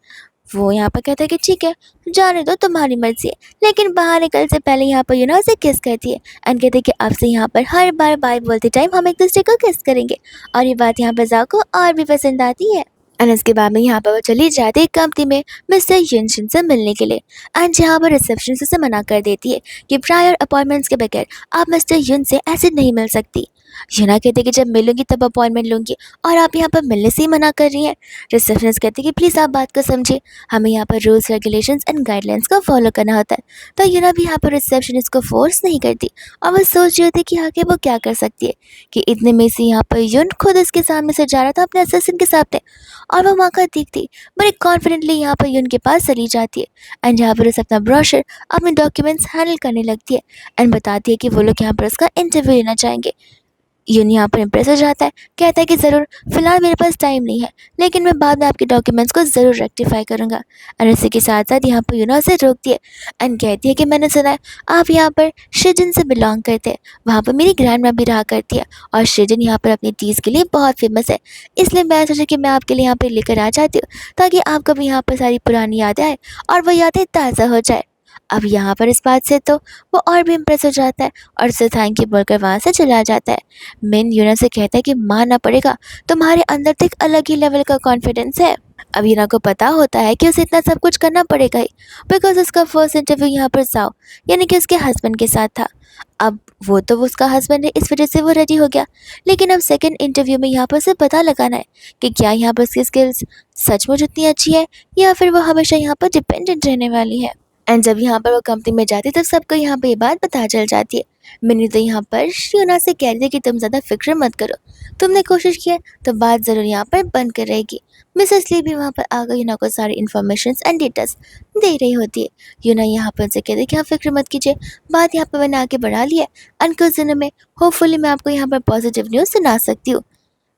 [SPEAKER 1] वो यहाँ पर कहता है कि ठीक है, जाने दो, तुम्हारी मर्जी है। लेकिन बाहर निकल से पहले यहाँ पर यूना उसे किस करती है एंड कहते हैं कि अब से यहाँ पर हर बार बाय बोलते टाइम हम एक दूसरे को किस करेंगे। और ये बात यहाँ पर जाओ को और भी पसंद आती है। एंड इसके बाद में यहाँ पर वो चली जाती है कंपनी में मिस्टर युनशिन से मिलने के लिए। एंड यहाँ पर रिसेप्शन से मना कर देती है कि प्रायर अपॉइंटमेंट्स के बगैर आप मिस्टर युन से ऐसे नहीं मिल सकती। यूना कहते कि जब मिलूंगी तब अपॉइंटमेंट लूंगी और आप यहाँ पर मिलने से ही मना कर रही हैं। रिसेप्शनिस्ट कहती कि प्लीज़ आप बात को समझिए, हमें यहाँ पर रूल्स रेगुलेशंस एंड गाइडलाइंस को फॉलो करना होता है। तो यूना भी यहाँ पर रिसेप्शनिस्ट को फोर्स नहीं करती और वो सोच रही होती कि आगे वो क्या कर सकती है कि इतने में से यहाँ पर युन खुद उसके सामने से जा रहा था अपने असिस्टेंट के सामने और वो मौका देखती बड़े कॉन्फिडेंटली यहाँ पर युन के पास चली जाती है। एंड यहाँ पर उसे अपना ब्रोशर अपने डॉक्यूमेंट्स हैंडल करने लगती है एंड बताती है कि वो लोग यहाँ पर उसका इंटरव्यू लेना चाहेंगे। यून यहाँ पर इम्प्रेस हो जाता है, कहता है कि ज़रूर, फिलहाल मेरे पास टाइम नहीं है, लेकिन मैं बाद में आपके डॉक्यूमेंट्स को ज़रूर रेक्टिफाई करूँगा। और इसी के साथ साथ यहाँ पर यूना उसे रोकती है एंड कहती है कि मैंने सुना है आप यहाँ पर शिजन से बिलोंग करते हैं, वहाँ पर मेरी ग्रैंड माँ भी रहा करती है और शिजन यहाँ पर अपनी टीज़ के लिए बहुत फेमस है। इसलिए मैं सोचा कि मैं आपके लिए यहाँ पर लेकर आ जाती हूँ ताकि आपको भी यहाँ पर सारी पुरानी यादें आए और वो यादें ताज़ा हो जाए। अब यहाँ पर इस बात से तो वो और भी इम्प्रेस हो जाता है और उसे थैंक यू बोलकर वहाँ से चला जाता है। मिन यूना से कहता है कि मानना पड़ेगा, तुम्हारे अंदर तो एक अलग ही लेवल का कॉन्फिडेंस है। अब यूना को पता होता है कि उसे इतना सब कुछ करना पड़ेगा ही, बिकॉज उसका फर्स्ट इंटरव्यू यहाँ पर जाओ यानी कि उसके हस्बैंड के साथ था। अब वो तो उसका हस्बैंड है, इस वजह से वो रेडी हो गया, लेकिन अब सेकंड इंटरव्यू में यहाँ पर उसे पता लगाना है कि क्या यहाँ पर उसकी स्किल्स सचमुच उतनी अच्छी है या फिर वो हमेशा यहाँ पर डिपेंडेंट रहने वाली है। एंड जब यहाँ पर वो कंपनी में जाती है तो सबको यहाँ पर ये बात पता चल जाती है। मैंने तो यहाँ पर यूना से कह रही थी कि तुम ज़्यादा फिक्र मत करो, तुमने कोशिश की है तो बात ज़रूर यहाँ पर बन कर रहेगी। मिसेस ली भी वहाँ पर आकर यूना को सारी इन्फॉर्मेशन एंड डिटेल्स दे रही होती है। यूना यहाँ पर उनसे कहती है कि आप फिक्र मत कीजिए, बात यहाँ पर मैंने आगे बढ़ा ली है एंड कुछ दिनों में होपफुली मैं आपको यहाँ पर पॉजिटिव न्यूज़ सुना सकती हूँ।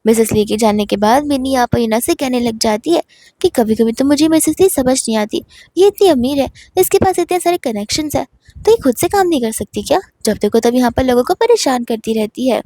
[SPEAKER 1] मिसेस ली के जाने के बाद मिनी यहाँ पर यूना से कहने लग जाती है कि कभी कभी तो मुझे मिसेस ली समझ नहीं आती, ये इतनी अमीर है, इसके पास इतने सारे कनेक्शंस है, तो ये खुद से काम नहीं कर सकती क्या, जब देखो तब यहाँ पर लोगों को परेशान करती रहती है।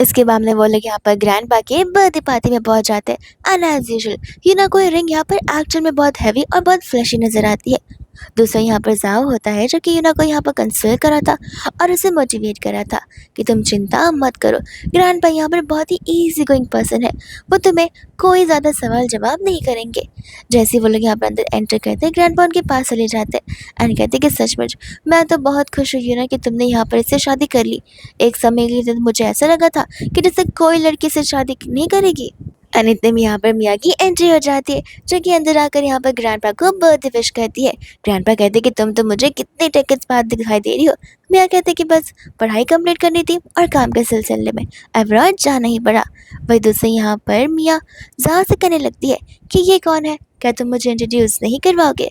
[SPEAKER 1] इसके बाद में वो लोग यहाँ पर ग्रैंडपा के बर्थडे पार्टी में पहुंच जाते हैं एंड एज यूजुअल यूना को ये रिंग यहाँ पर एक्चुअल में बहुत हैवी और बहुत फ्लैशी नजर आती है। दूसरा यहाँ पर जाओ होता है जो कि यूना को यहाँ पर कंसोल करा था और उसे मोटिवेट करा था कि तुम चिंता मत करो, ग्रैंडपा यहाँ पर बहुत ही ईजी गोइंग पर्सन है, वो तुम्हें कोई ज़्यादा सवाल जवाब नहीं करेंगे। जैसे वो लोग यहाँ पर अंदर एंटर करते हैं ग्रैंडपा उनके पास चले जाते हैं एंड कहते कि सचमुच मैं तो बहुत खुश हुई हूँ ना कि तुमने यहाँ पर इससे शादी कर ली। एक समय के लिए तो मुझे ऐसा लगा था कि जैसे कोई लड़की से शादी नहीं करेगी। एंड इतने में यहाँ पर मिया की एंट्री हो जाती है जो कि अंदर आकर यहाँ पर ग्रैंडपा को बर्थडे विश करती है। ग्रैंडपा कहते कि तुम तो मुझे कितने टिकट्स बाद दिखाई दे रही हो। मिया कहते कि बस पढ़ाई कंप्लीट करनी थी और काम के सिलसिले में अब्रॉड जाना ही पड़ा। वही दूसरे यहाँ पर मिया जहाँ से कहने लगती है कि ये कौन है, क्या तुम मुझे इंट्रोड्यूस नहीं करवाओगे।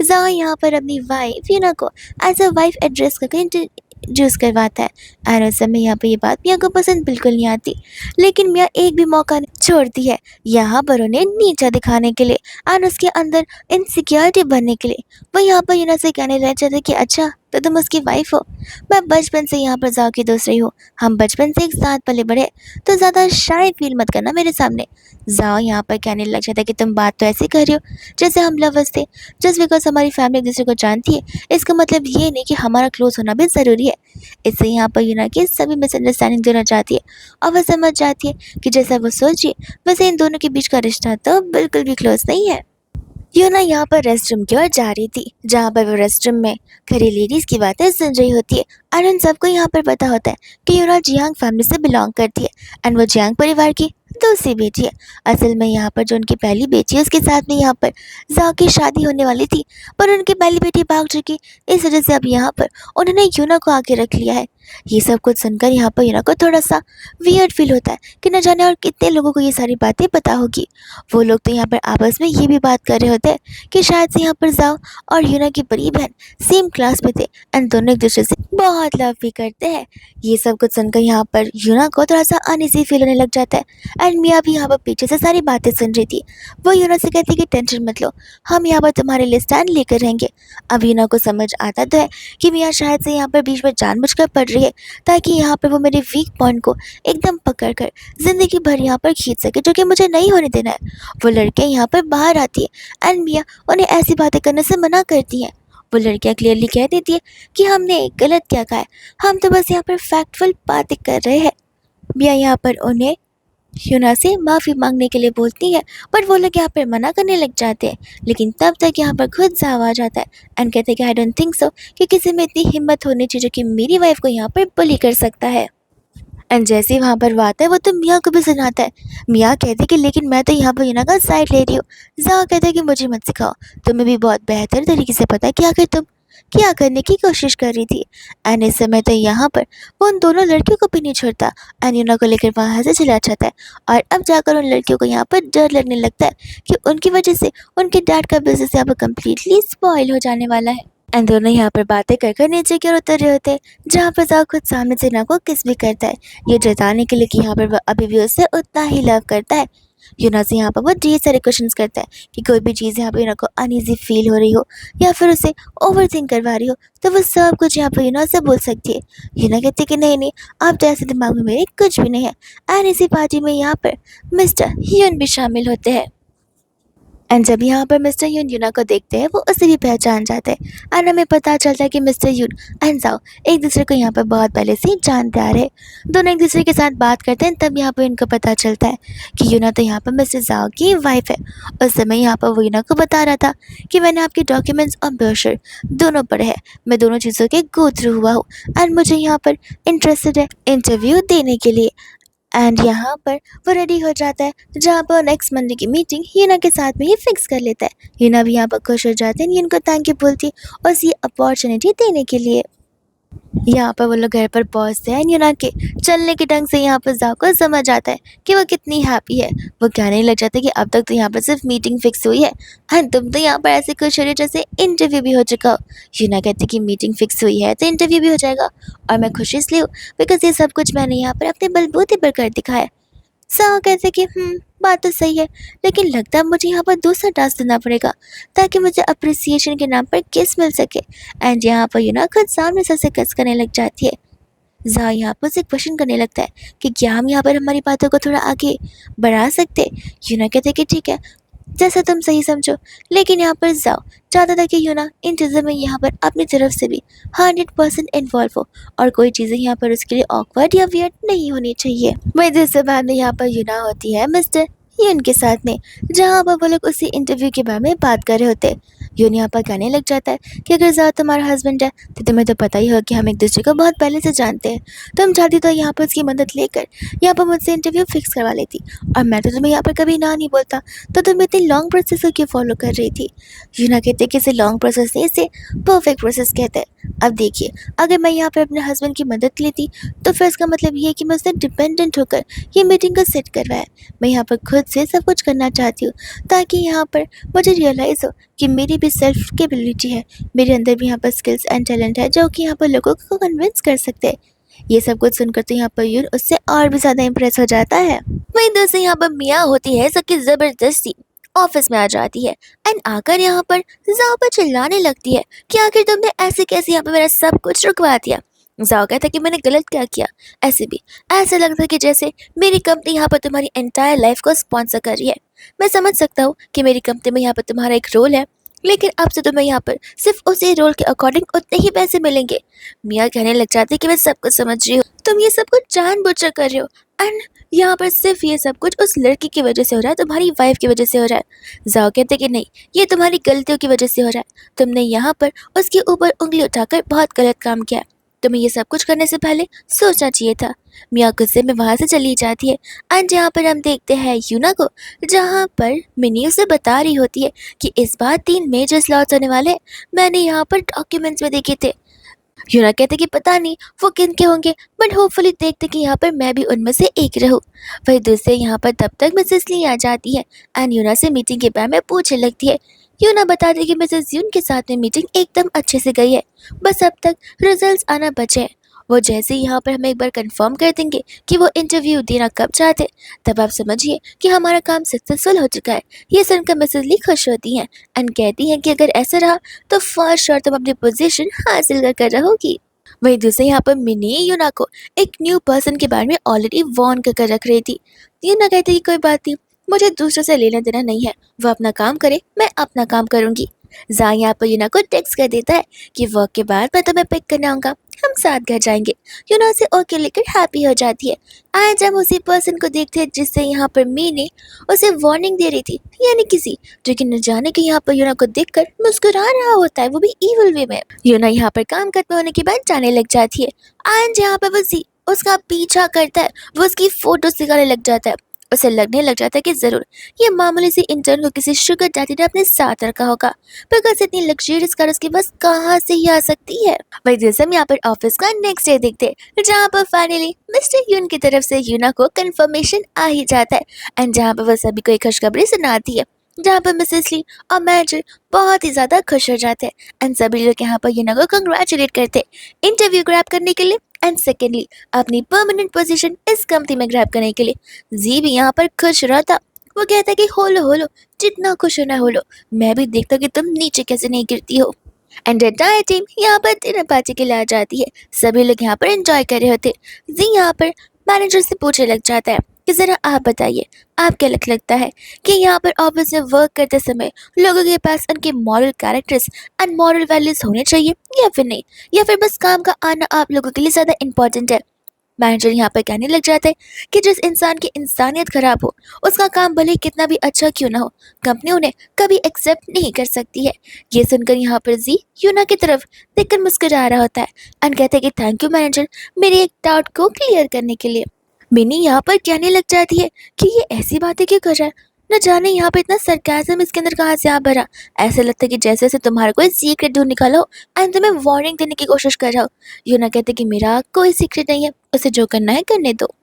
[SPEAKER 1] जहाँ यहाँ पर अपनी वाइफ यूना को एज अ वाइफ एड्रेस करके जूस करवाता है एंड उस समय यहाँ पे ये बात मियाँ को पसंद बिल्कुल नहीं आती, लेकिन मियाँ एक भी मौका नहीं छोड़ती है यहाँ पर उन्हें नीचा दिखाने के लिए एंड उसके अंदर इनसिक्योरिटी बनने के लिए। वो यहाँ पर यूना से कहने लग जाते कि अच्छा तो तुम उसकी वाइफ हो। मैं बचपन से यहाँ पर जाओ की दोस्त रही हूँ, हम बचपन से एक साथ पले बड़े, तो ज़्यादा शाय फील मत करना मेरे सामने। जाओ यहाँ पर कहने लग जाता है कि तुम बात तो ऐसे कर रही हो जैसे हम लवर्स थे। जस्ट बिकॉज हमारी फैमिली एक दूसरे को जानती है, इसका मतलब ये नहीं कि हमारा क्लोज होना भी ज़रूरी है। इससे यहाँ पर यूना की सभी मिसअंडरस्टैंडिंग देना चाहती है, और वह समझ जाती है कि जैसा वो सोच रही है वैसे इन दोनों के बीच का रिश्ता तो बिल्कुल भी क्लोज नहीं है। यूना यहाँ पर रेस्ट रूम की ओर जा रही थी, जहाँ पर वो रेस्ट रूम में खड़ी लेडीज की बातें सुन रही होती है। और उन सबको यहाँ पर पता होता है कि यूना जियांग फैमिली से बिलोंग करती है, एंड वो जियांग परिवार की दूसरी बेटी है। असल में यहाँ पर जो उनकी पहली बेटी है उसके साथ में यहाँ पर जाओ की शादी होने वाली थी, पर उनकी पहली बेटी भाग चुकी, इस वजह से अब यहाँ पर उन्होंने यूना को आके रख लिया है। ये सब कुछ सुनकर यहाँ पर यूना को थोड़ा सा वियर्ड फील होता है कि न जाने और कितने लोगों को ये सारी बातें पता होगी। वो लोग तो यहाँ पर आपस में ये भी बात कर रहे होते हैं कि शायद से यहाँ पर जाओ और यूना की बड़ी बहन सेम क्लास में थे, एंड दोनों एक दूसरे से बहुत लव भी करते हैं। ये सब कुछ सुनकर यहाँ पर यूना को थोड़ा सा अनईजी फील होने लग जाता है, एंड मिया भी यहाँ पर पीछे से सारी बातें सुन रही थी। वो यूना से कहती कि टेंशन मत लो, हम यहाँ पर तुम्हारे लिए स्टैंड लेकर रहेंगे। अब यूना को समझ आता तो है कि मिया शायद से यहाँ पर बीच में जानबूझकर पड़ रही है, ताकि यहाँ पर वो मेरे वीक पॉइंट को एकदम पकड़ कर जिंदगी भर यहाँ पर खींच सके, जो कि मुझे नहीं होने देना है। वो लड़कियाँ यहाँ पर बाहर आती है, एंड मिया उन्हें ऐसी बातें करने से मना करती हैं। वो लड़कियाँ क्लियरली कह देती है कि हमने गलत क्या कहा है, हम तो बस यहाँ पर फैक्टफुल बातें कर रहे हैं। मिया यहाँ पर उन्हें यूना से माफ़ी मांगने के लिए बोलती है, पर वो लोग यहाँ पर मना करने लग जाते हैं। लेकिन तब तक यहाँ पर खुद जाव आ जाता है, एंड कहते हैं कि आई डोंट थिंक सो कि किसी में इतनी हिम्मत होनी चाहिए जो कि मेरी वाइफ को यहाँ पर बुली कर सकता है। एंड जैसे ही वहाँ पर वो आता है वो तो मियाँ को भी सुनाता है। मियाँ कहते कि लेकिन मैं तो यहाँ पर यूना का साइड ले रही हूँ। जाओ कहते हैं कि मुझे मत सिखाओ, तुम्हें भी बहुत बेहतर तरीके से पता है कि आखिर तुम क्या करने की कोशिश कर रही थी। एंड इस समय तो यहाँ पर वो उन दोनों लड़कियों को भी नहीं छोड़ता, एंड यूना को लेकर वहाँ से चला जाता है। और अब जाकर उन लड़कियों को यहाँ पर डर लगने लगता है कि उनकी वजह से उनके डैड का बिजनेस यहाँ पर कम्प्लीटली स्पॉइल हो जाने वाला है। एंड दोनों यहाँ पर बातें कर कर नीचे की ओर उतर रहे होते हैं, जहाँ पर जाओ खुद सामने से ना को किस भी करता है, ये जताने के लिए कि यहाँ पर वह अभी भी उससे उतना ही लव करता है। यूना से यहाँ पर वो ढेर सारे क्वेश्चंस करता है कि कोई भी चीज़ यहाँ पर यूना को अनईजी फील हो रही हो या फिर उसे ओवर थिंक करवा रही हो, तो वो सब कुछ यहाँ पर यूना से बोल सकती है। यूना कहती है कि नहीं नहीं, अब तो ऐसे दिमाग में मेरे कुछ भी नहीं है। एंड इसी पार्टी में यहाँ पर मिस्टर यून भी शामिल होते हैं, एंड जब यहाँ पर मिस्टर यून यूना को देखते हैं वो उसे भी पहचान जाते हैं। एंड हमें पता चलता है कि मिस्टर यून एंड जाओ एक दूसरे को यहाँ पर बहुत पहले से ही जानते आ रहे हैं। दोनों एक दूसरे के साथ बात करते हैं, तब यहाँ पर इनको पता चलता है कि यूना तो यहाँ पर मिस्टर जाओ की वाइफ है। उस समय यहाँ पर वो यूना को बता रहा था कि मैंने आपके डॉक्यूमेंट्स और ब्रोशर दोनों पढ़े हैं, मैं दोनों चीज़ों के गो थ्रू हुआ हूँ, एंड मुझे यहाँ पर इंटरेस्टेड है इंटरव्यू देने के लिए। एंड यहाँ पर वो रेडी हो जाता है, जहाँ पर नेक्स्ट मंडे की मीटिंग यूना के साथ में ही फिक्स कर लेता है। यूना भी यहाँ पर खुश हो जाते हैं उनको थैंक यू बोलती है उस ये अपॉर्चुनिटी देने के लिए। यहाँ पर वो लोग घर पर पहुँचते हैं, यूना के चलने के ढंग से यहाँ पर जाओ को समझ आता है कि वो कितनी हैप्पी है। वो कहने लग जाता है कि अब तक तो यहाँ पर सिर्फ मीटिंग फिक्स हुई है, एंड तुम तो यहाँ पर ऐसे खुश हो रही हो जैसे इंटरव्यू भी हो चुका हो। यूना कहती कि मीटिंग फिक्स हुई है तो इंटरव्यू भी हो जाएगा, और मैं खुश इसलिए हूँ बिकॉज ये सब कुछ मैंने यहाँ पर अपने बलबूते पर कर दिखाया। सावा कहते कि बात तो सही है, लेकिन लगता है मुझे यहाँ पर दूसरा टास्क देना पड़ेगा ताकि मुझे अप्रिसिएशन के नाम पर किस मिल सके। एंड यहाँ पर यूना खुद सामने से किस करने लग जाती है। जा यहाँ पर से क्वेश्चन करने लगता है कि क्या हम यहाँ पर हमारी बातों को थोड़ा आगे बढ़ा सकते। यूना कहते कि ठीक है, जैसा तुम सही समझो, लेकिन यहाँ पर जाओ चाहता था कि यूना इन चीज़ों में यहाँ पर अपनी तरफ से भी 100% इन्वॉल्व हो, और कोई चीज़ें यहाँ पर उसके लिए ऑकवर्ड या वियर्ड नहीं होनी चाहिए। वही दूसरे बाद में यहाँ पर यूना होती है मिस्टर यून के साथ में, जहाँ पर वो लोग उसी इंटरव्यू के बारे में बात कर रहे होते हैं। यून यहाँ पर कहने लग जाता है कि अगर ज़्यादा तुम्हारा हस्बैंड है तो तुम्हें तो पता ही हो कि हम एक दूसरे को बहुत पहले से जानते हैं, तुम चाहती तो यहाँ पर उसकी मदद लेकर यहाँ पर मुझसे इंटरव्यू फिक्स करवा लेती, और मैं तो तुम्हें यहाँ पर कभी ना नहीं बोलता, तो तुम इतनी लॉन्ग प्रोसेस को क्यों फॉलो कर रही थी। यूना कहते कि इसे लॉन्ग प्रोसेस नहीं, इसे परफेक्ट प्रोसेस कहते हैं। अब देखिए, अगर मैं यहाँ पर अपने हस्बैंड की मदद लेती तो फिर इसका मतलब ये है कि मैं उससे डिपेंडेंट होकर ये मीटिंग को सेट करवाया। मैं यहाँ पर खुद से सब कुछ करना चाहती हूँ ताकि यहाँ पर मुझे रियलाइज़ हो कि मेरी भी सेल्फ कैपेबिलिटी है, मेरे अंदर भी यहाँ पर स्किल्स एंड टैलेंट है जो कि यहाँ पर लोगों को कन्विंस कर सकते हैं। ये सब कुछ सुनकर तो यहाँ पर यून उससे और भी ज़्यादा इम्प्रेस हो जाता है। वहीं दूसरी यहाँ पर मियाँ होती है सबकी ज़बरदस्ती ऑफिस में आ जाती है एंड आकर यहाँ पर जाओ पर चिल्लाने लगती है कि आखिर तुमने ऐसे कैसे यहाँ पे मेरा सब कुछ रुकवा दिया। जाओ कहता है कि मैंने गलत क्या किया। ऐसे भी ऐसा लगता है कि जैसे मेरी कंपनी यहाँ पर तुम्हारी एंटायर लाइफ को स्पॉन्सर कर रही है। मैं समझ सकता हूँ कि मेरी कंपनी में यहाँ पर तुम्हारा एक रोल है, लेकिन अब से तुम्हें यहाँ पर सिर्फ उसी रोल के अकॉर्डिंग उतने ही पैसे मिलेंगे। मियाँ कहने लग जाते कि मैं सब कुछ समझ रही हूँ, तुम ये सब कुछ जानबूझकर कर रहे हो एंड यहाँ पर सिर्फ ये सब कुछ उस लड़की की वजह से हो रहा है, तुम्हारी वाइफ की वजह से हो रहा है। जाओ कहते कि नहीं, ये तुम्हारी गलतियों की वजह से हो रहा है, तुमने यहाँ पर उसके ऊपर उंगली उठाकर बहुत गलत काम किया। तुम्हें ये सब कुछ करने से पहले सोचना चाहिए था। मियाँ गुस्से में वहां से चली जाती है एंड यहाँ पर हम देखते हैं यूना को, जहाँ पर मिनी उसे बता रही होती है कि इस बार 3 मेजर स्लॉट्स होने वाले हैं। मैंने यहाँ पर डॉक्यूमेंट्स में देखे थे। यूना कहते कि पता नहीं वो किन के होंगे, बट होपफुली देखते कि यहाँ पर मैं भी उनमें से एक रहूँ। वही दूसरे यहाँ पर तब तक मिसेस ली आ जाती है एंड यूना से मीटिंग के बारे में पूछने लगती है। यूना बताती कि मिसेस यून के साथ में मीटिंग एकदम अच्छे से गई है, बस अब तक रिजल्ट्स आना बचे हैं। वो जैसे ही यहाँ पर हमें एक बार कंफर्म कर देंगे कि वो इंटरव्यू देना कब चाहते, तब आप समझिए कि हमारा काम सक्सेसफुल हो चुका है। ये सुनकर मिसेस ली खुश होती हैं एंड कहती हैं कि अगर ऐसा रहा तो फॉर श्योर तुम अपनी पोजीशन हासिल कर रहोगी। वहीं दूसरे यहाँ पर मिनी यूना को एक न्यू पर्सन के बारे में ऑलरेडी वार्न कर रख रही थी। यूना कहती कि कोई बात नहीं, मुझे दूसरों से लेना देना नहीं है, वो अपना काम करे, मैं अपना काम करूंगी। जा यहाँ पर यूना को टेक्स्ट कर देता है कि वर्क के बाद मैं तुम्हें पिक करने आऊंगा, हम साथ घर जाएंगे। यूना से ओके लेकर हैप्पी हो जाती है। आज हम उसी पर्सन को देखते हैं जिससे यहाँ पर मी ने उसे वार्निंग दे रही थी, यानी किसी जो कि न जाने के यहाँ पर यूना को देखकर मुस्कुरा रहा होता है, वो भी इविल वे में। यूना यहाँ पर काम खत्म होने के बाद जाने लग जाती है। आज यहाँ पर वो उसका पीछा करता है, वो उसकी फोटो दिखाने लग जाता है। उसे लगने लग जाता है कि जरूर ये मामूली सी इंटर्न को किसी शुगर डैडी ने अपने साथ रखा होगा, बिकॉज इतनी लग्जरियस कार उसके पास कहाँ से ही आ सकती है। वही जैसे हम यहाँ पर ऑफिस का नेक्स्ट डे देखते हैं, जहाँ पर फाइनली मिस्टर यून की तरफ से यूना को कंफर्मेशन आ ही जाता है एंड जहाँ पर वह सभी को एक खुशखबरी सुनाती है, जहाँ पर मिसेस ली और मैनेजर बहुत ही ज्यादा खुश हो जाते हैं एंड सभी लोग यहाँ पर यूना को कंग्रेचुलेट करते हैं इंटरव्यू ग्रैब करने के लिए एंड सेकेंडली अपनी परमानेंट पोजीशन इस कंपनी में ग्रैब करने के लिए। जी भी यहाँ पर खुश रहा था। वो कहता है कि होलो जितना खुश होना होलो, मैं भी देखता कि तुम नीचे कैसे नहीं गिरती हो। एंड एंटायर टीम यहाँ पर डिनर पार्टी के लिए आ जाती है। सभी लोग यहाँ पर एंजॉय कर रहे होते। जी यहाँ पर मैनेजर से पूछने लग जाता है कि जरा आप बताइए, आप क्या लगता है कि यहाँ पर ऑफिस में वर्क करते समय लोगों के पास उनके moral characters and moral values होने चाहिए या फिर नहीं, या फिर बस काम का आना आप लोगों के लिए ज़्यादा इंपॉर्टेंट है। मैनेजर यहाँ पर कहने लग जाता है कि जिस इंसान की इंसानियत खराब हो, उसका काम भले ही कितना भी अच्छा क्यों ना हो, कंपनी उन्हें कभी एक्सेप्ट नहीं कर सकती है। ये सुनकर यहाँ पर जी यूना की तरफ देखकर मुस्कुरा रहा होता है एंड कहते हैं कि थैंक यू मैनेजर, मेरे एक डाउट को क्लियर करने के लिए। मिनी यहाँ पर कहने लग जाती है कि ये ऐसी बातें क्यों कर रहा है, न जाने यहाँ पे इतना सरकाज़म इसके अंदर कहाँ से आ भरा। ऐसा लगता है कि जैसे जैसे तुम्हारा कोई सीक्रेट ढूंढ निकालो एंड तुम्हें वार्निंग देने की कोशिश कर रहा हो। यूना कहते कि मेरा कोई सीक्रेट नहीं है, उसे जो करना है करने दो।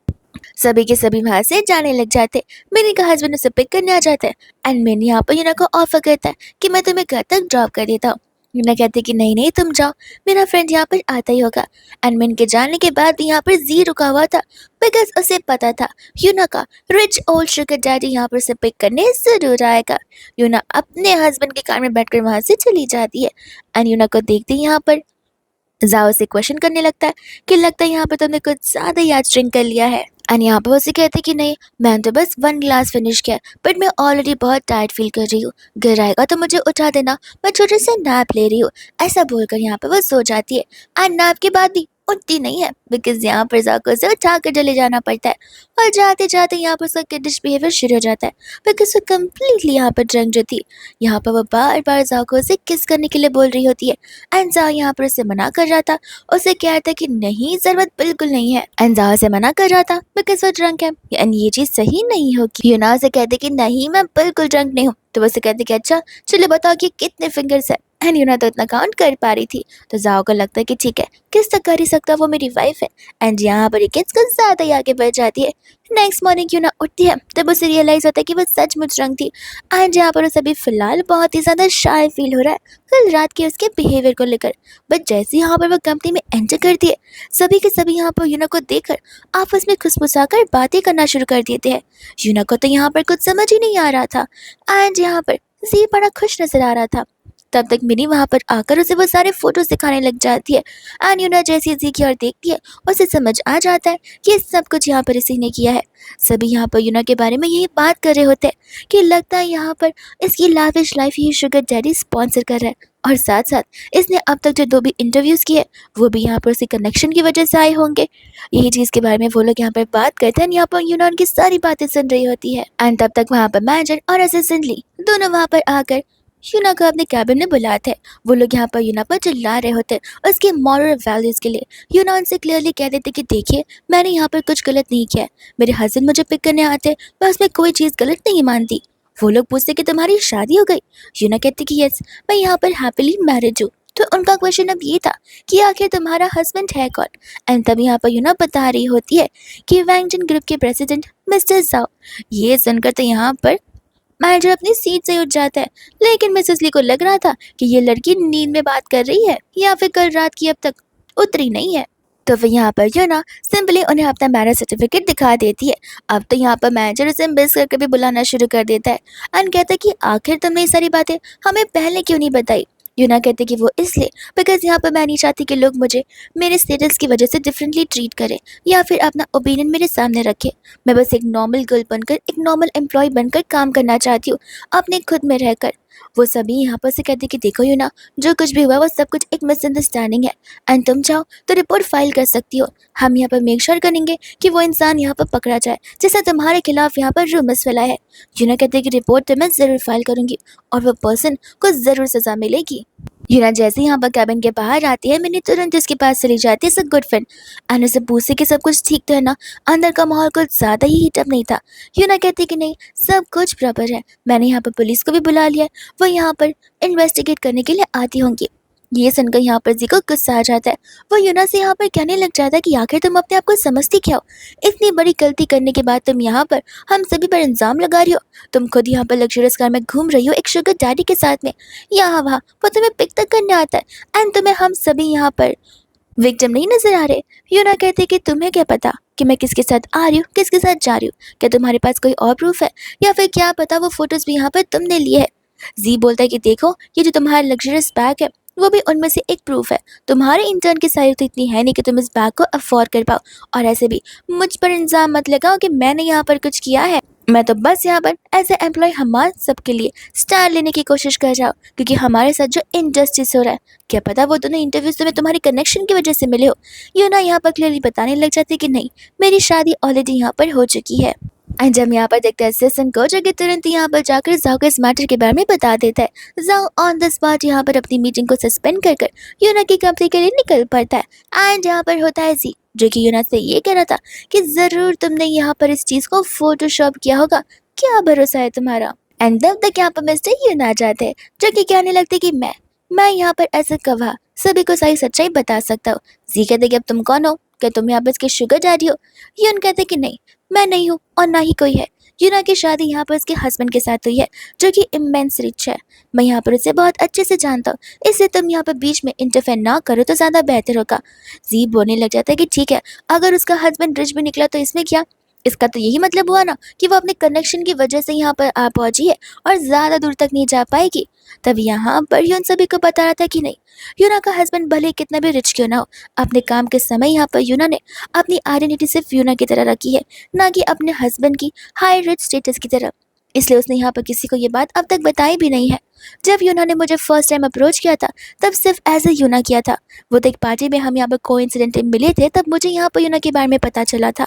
[SPEAKER 1] सभी के सभी वहां से जाने लग जाते। मिनी का हस्बैंड उसे पिक करने आ जाता है एंड मिनी यहाँ पर यूना को ऑफर करता है कि मैं तुम्हें घर तक ड्रॉप कर देता हूँ। यूना कहती कि नहीं नहीं तुम जाओ, मेरा फ्रेंड यहाँ पर आता ही होगा। एंड मिन के जाने के बाद यहाँ पर जी रुका हुआ था, बिकॉज उसे पता था यूना का रिच ओल्ड शुगर डैडी यहाँ पर उसे पिक करने जरूर आएगा। यूना अपने हस्बैंड के कार में बैठकर वहां से चली जाती है एंड यूना को देखते ही यहाँ पर जाओ से क्वेश्चन करने लगता है कि लगता है यहाँ पर तुमने कुछ ज्यादा ही आज ड्रिंक कर लिया है। एंड यहाँ पर उसे कहते कि नहीं, मैंने तो बस 1 ग्लास फिनिश किया, बट मैं ऑलरेडी बहुत टायर्ड फील कर रही हूँ, घर आएगा तो मुझे उठा देना, मैं छोटे से नैप ले रही हूँ। ऐसा बोलकर यहाँ पर वो सो जाती है एंड नैप के बाद भी उठती नहीं है, बिकॉज यहाँ पर जाकर उसे उठा कर चले जाना पड़ता है। और जाते जाते यहाँ पर उसका किडिश बिहेवियर शुरू हो जाता है, बिकॉज वो कम्प्लीटली यहाँ पर ड्रंक जो थी। यहाँ पर वो बार बार जाकर उसे किस करने के लिए बोल रही होती है एंड जा यहाँ पर उसे मना कर रहा था। उसे कहता है कि नहीं, जरूरत बिल्कुल नहीं है। एंड जा उसे मना कर रहा था बिकॉज वो ड्रंक है एंड ये चीज सही नहीं होगी। यूना से कहते कि नहीं मैं बिल्कुल ड्रंक नहीं हूँ, तो वो उसे कहते कि अच्छा चलो बताओ कि कितने फिंगर्स है। एंड यूना तो इतना काउंट कर पा रही थी। तो जाओ को लगता है कि ठीक है, किस तक कर ही सकता, वो मेरी वाइफ है। एंड यहाँ पर ये किस कुछ ज़्यादा ही आगे बढ़ जाती है। नेक्स्ट मॉर्निंग यूना उठती है, तब उसे रियलाइज़ होता है कि वो सचमुच ड्रंक थी। एंड यहाँ पर उसे अभी फ़िलहाल बहुत ही ज़्यादा शाय फील हो रहा है कल रात के उसके बिहेवियर को लेकर। बट जैसे ही यहाँ पर वो कंपनी में एंटर करती है, सभी के सभी यहाँ पर यूना को देखकर आपस में खुसफुसाकर बातें करना शुरू कर देते हैं। यूना को तो यहाँ पर कुछ समझ ही नहीं आ रहा था। एंड यहाँ पर जी बड़ा खुश नजर आ रहा था। तब तक मिनी वहां पर आकर उसे वो सारे फोटोज दिखाने लग जाती है। एंड यूना जैसी जी की ओर देखती है, उसे समझ आ जाता है कि सब कुछ यहाँ पर इसी ने किया है। सभी यहाँ पर यूना के बारे में यही बात कर रहे होते हैं कि लगता है यहाँ पर इसकी लाविश लाइफ ही शुगर डैडी स्पॉन्सर कर रहा है। और साथ साथ इसने अब तक जो दो भी इंटरव्यूज किए वो भी यहाँ पर उसी कनेक्शन की वजह से आए होंगे। यही चीज के बारे में वो लोग यहाँ पर बात करते हैं। यहाँ पर यूना उनकी सारी बातें सुन रही होती है। एंड तब तक वहाँ पर मैनेजर और असिस्टेंटली दोनों वहाँ पर आकर यूना को अपने कैबिन में बुलाते हैं। वो लोग यहाँ पर यूना पर चिल्ला रहे होते हैं उसके मॉरल वैल्यूज के लिए। यूना उनसे क्लियरली कह देते कि देखिए, मैंने यहाँ पर कुछ गलत नहीं किया है। मेरे हस्बैंड मुझे पिक करने आते, मैं उसमें कोई चीज़ गलत नहीं मानती। वो लोग पूछते कि तुम्हारी शादी हो गई। यूना कहती कि यस, मैं यहाँ पर हैप्पीली मैरिड हूँ। तो उनका क्वेश्चन अब ये था कि आखिर तुम्हारा हस्बैंड है कौन। एंड तब यहाँ पर यूना बता रही होती है कि वैंगजन ग्रुप के प्रेसिडेंट मिस्टर जाओ। ये सुनकर तो यहाँ पर मैनेजर अपनी सीट से उठ जाता है। लेकिन मिसेस ली को लग रहा था कि ये लड़की नींद में बात कर रही है या फिर कल रात की अब तक उतरी नहीं है। तो फिर यहाँ पर यूना सिंपली उन्हें अपना मैरिज सर्टिफिकेट दिखा देती है। अब तो यहाँ पर मैनेजर उसे मिस करके भी बुलाना शुरू कर देता है एंड कहता है कि आखिर तुमने ये सारी बातें हमें पहले क्यों नहीं बताई। यूना कहते कि वो इसलिए बिकॉज यहाँ पर मैं नहीं चाहती कि लोग मुझे मेरे स्टेटस की वजह से डिफरेंटली ट्रीट करें या फिर अपना ओपिनियन मेरे सामने रखें। मैं बस एक नॉर्मल गर्ल बनकर, एक नॉर्मल एम्प्लॉय बनकर काम करना चाहती हूँ, अपने खुद में रहकर। वो सभी यहाँ पर से कहते कि देखो यूना, जो कुछ भी हुआ वो सब कुछ एक मिसअंडरस्टैंडिंग है। एंड तुम चाहो तो रिपोर्ट फाइल कर सकती हो। हम यहाँ पर मेक श्योर करेंगे कि वो इंसान यहाँ पर पकड़ा जाए जिसने तुम्हारे खिलाफ यहाँ पर रूमर्स फैलाया है। यूना कहते कि रिपोर्ट तो मैं ज़रूर फाइल करूँगी और वो पर्सन को ज़रूर सज़ा मिलेगी। यूना जैसे ही यहाँ पर कैबिन के बाहर आती है, मिनी तुरंत उसके पास चली जाती है as a good friend and उसे पूछती कि सब कुछ ठीक तो है ना। अंदर का माहौल कुछ ज़्यादा ही हीटअप नहीं था। यूना कहती कि नहीं, सब कुछ प्रॉपर है। मैंने यहाँ पर पुलिस को भी बुला लिया है, वो यहाँ पर इन्वेस्टिगेट करने के लिए आती होंगी। ये सुनकर यहाँ पर जी को गुस्सा आ जाता है। वो यूना से यहाँ पर कहने लग जाता है कि आखिर तुम अपने आप को समझती क्या हो। इतनी बड़ी गलती करने के बाद तुम यहाँ पर हम सभी पर इल्ज़ाम लगा रही हो। तुम खुद यहाँ पर लग्जरियस कार में घूम रही हो एक शुगर डैडी के साथ में, यहाँ वहाँ वो तुम्हें पिक तक करने आता है एंड तुम्हें हम सभी यहाँ पर विक्टिम नहीं नजर आ रहे। यूना कहते कि तुम्हें क्या पता कि मैं किसके साथ आ रही हूँ, किसके साथ जा रही हूँ। क्या तुम्हारे पास कोई और प्रूफ है या फिर क्या पता वो फोटोज भी यहाँ पर तुमने लिए है। जी बोलता है कि देखो, ये जो तुम्हारा लग्जरियस बैग है वो भी उनमें से एक प्रूफ है। तुम्हारे इंटर्न की सैलरी तो इतनी है नहीं कि तुम इस बैग को अफोर्ड कर पाओ। और ऐसे भी मुझ पर इल्जाम मत लगाओ कि मैंने यहाँ पर कुछ किया है। मैं तो बस यहाँ पर एज ए एम्प्लॉय हमारे सबके लिए स्टार लेने की कोशिश कर रहा हूँ, क्योंकि हमारे साथ जो इनजस्टिस हो रहा है, क्या पता वो दोनों इंटरव्यूज तुम्हें तुम्हारी कनेक्शन की वजह से मिले हो। यूना यहाँ पर क्लियरली बताने लग जाती कि नहीं, मेरी शादी ऑलरेडी यहाँ पर हो चुकी है। एंड जब यहाँ पर देखते हैं असिस्टेंट को, जो कि तुरंत यहाँ पर जाकर जाओ को इस मैटर के बारे में बता देता है। जाओ ऑन द स्पॉट यहाँ पर अपनी मीटिंग को सस्पेंड कर यूना की कंपनी के लिए निकल पड़ता है। एंड यहाँ पर होता है जी, जो कि यूना से ये कह रहा था कि जरूर तुमने यहाँ पर इस चीज को फोटोशॉप किया होगा, क्या भरोसा है तुम्हारा। एंड तब तक यहाँ पर मिस्टर यूना आ जाते हैं, जो कि कहने लगते कि मैं यहाँ पर ऐसा गवाह सभी को सही सच्चाई बता सकता हूँ। जी कहते कि अब तुम कौन हो, क्या तुम यहाँ पर इसके शुगर डैडी हो। यून कहते कि नहीं, मैं नहीं हूँ और ना ही कोई है। यूना की शादी यहाँ पर उसके हस्बैंड के साथ हुई है, जो कि इमेंस रिच है। मैं यहाँ पर उसे बहुत अच्छे से जानता हूँ, इसलिए तुम यहाँ पर बीच में इंटरफेयर ना करो तो ज़्यादा बेहतर होगा। जी बोलने लग जाता है कि ठीक है, अगर उसका हस्बैंड रिच भी निकला तो इसमें क्या, इसका तो यही मतलब हुआ ना कि वो अपने कनेक्शन की वजह से यहाँ पर आ पहुंची है और ज़्यादा दूर तक नहीं जा पाएगी। तब यहाँ पर यून सभी को बता रहा था कि नहीं, यूना का हस्बैंड भले कितना भी रिच क्यों ना हो, अपने काम के समय यहाँ पर यूना ने अपनी आइडेंटिटी सिर्फ यूना की तरह रखी है, ना कि अपने हस्बैंड की हाई रिच स्टेटस की तरह। इसलिए उसने यहाँ पर किसी को ये बात अब तक बताई भी नहीं है। जब यूना ने मुझे फर्स्ट टाइम अप्रोच किया था तब सिर्फ एज ए यूना किया था। वो तो एक पार्टी में हम यहाँ पर कोइंसिडेंटली मिले थे, तब मुझे यहाँ पर यूना के बारे में पता चला था।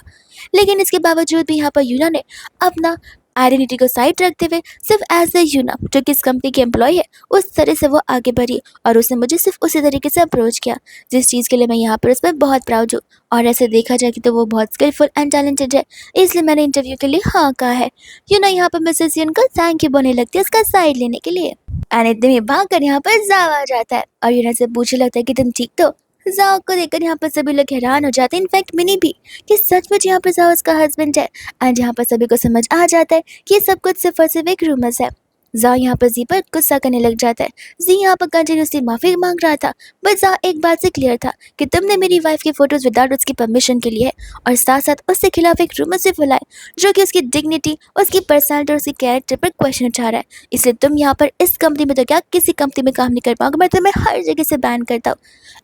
[SPEAKER 1] लेकिन इसके बावजूद भी यहाँ पर यूना ने अपना आइडेंटिटी को साइड रखते हुए सिर्फ एज ए यूना जो कि इस कंपनी की एम्प्लॉय है उस तरह से वो आगे बढ़ी और उसने मुझे सिर्फ उसी तरीके से अप्रोच किया जिस चीज़ के लिए मैं यहाँ पर उस पर बहुत प्राउड हूँ। और ऐसे देखा जाए कि तो वो बहुत स्किलफुल एंड टैलेंटेड है, इसलिए मैंने इंटरव्यू के लिए हाँ कहा है। यूना यहाँ पर मिसेस यून का थैंक यू बोलने लगती है उसका साइड लेने के लिए। एंड इतने में भाग कर यहाँ पर जाव आ जाता है और यूना से पूछने लगता है कि तुम ठीक तो। जाओ को देखकर यहाँ पर सभी लोग हैरान हो जाते हैं, इनफैक्ट मिनी भी, कि सचमुच यहाँ पर जाओ उसका हस्बैंड है। एंड यहाँ पर सभी को समझ आ जाता है कि ये सब कुछ सिर्फ और सिर्फ एक रूमर्स है। जाओ यहाँ पर जी पर गुस्सा करने लग जाता है। जी यहाँ पर कंटिन्यूसली माफी मांग रहा था, बट जाओ एक बात से क्लियर था कि तुमने मेरी वाइफ की फोटोज विदाउट उसकी परमिशन के लिए है और साथ साथ उसके खिलाफ एक रूमर से फैलाए जो कि उसकी डिग्निटी, उसकी पर्सनैलिटी और उसकी कैरेक्टर पर क्वेश्चन उठा रहा है। इसलिए तुम यहाँ पर इस कंपनी में तो क्या किसी कंपनी में काम नहीं कर पाओगे, मैं तुम्हें हर जगह से बैन करता हूँ।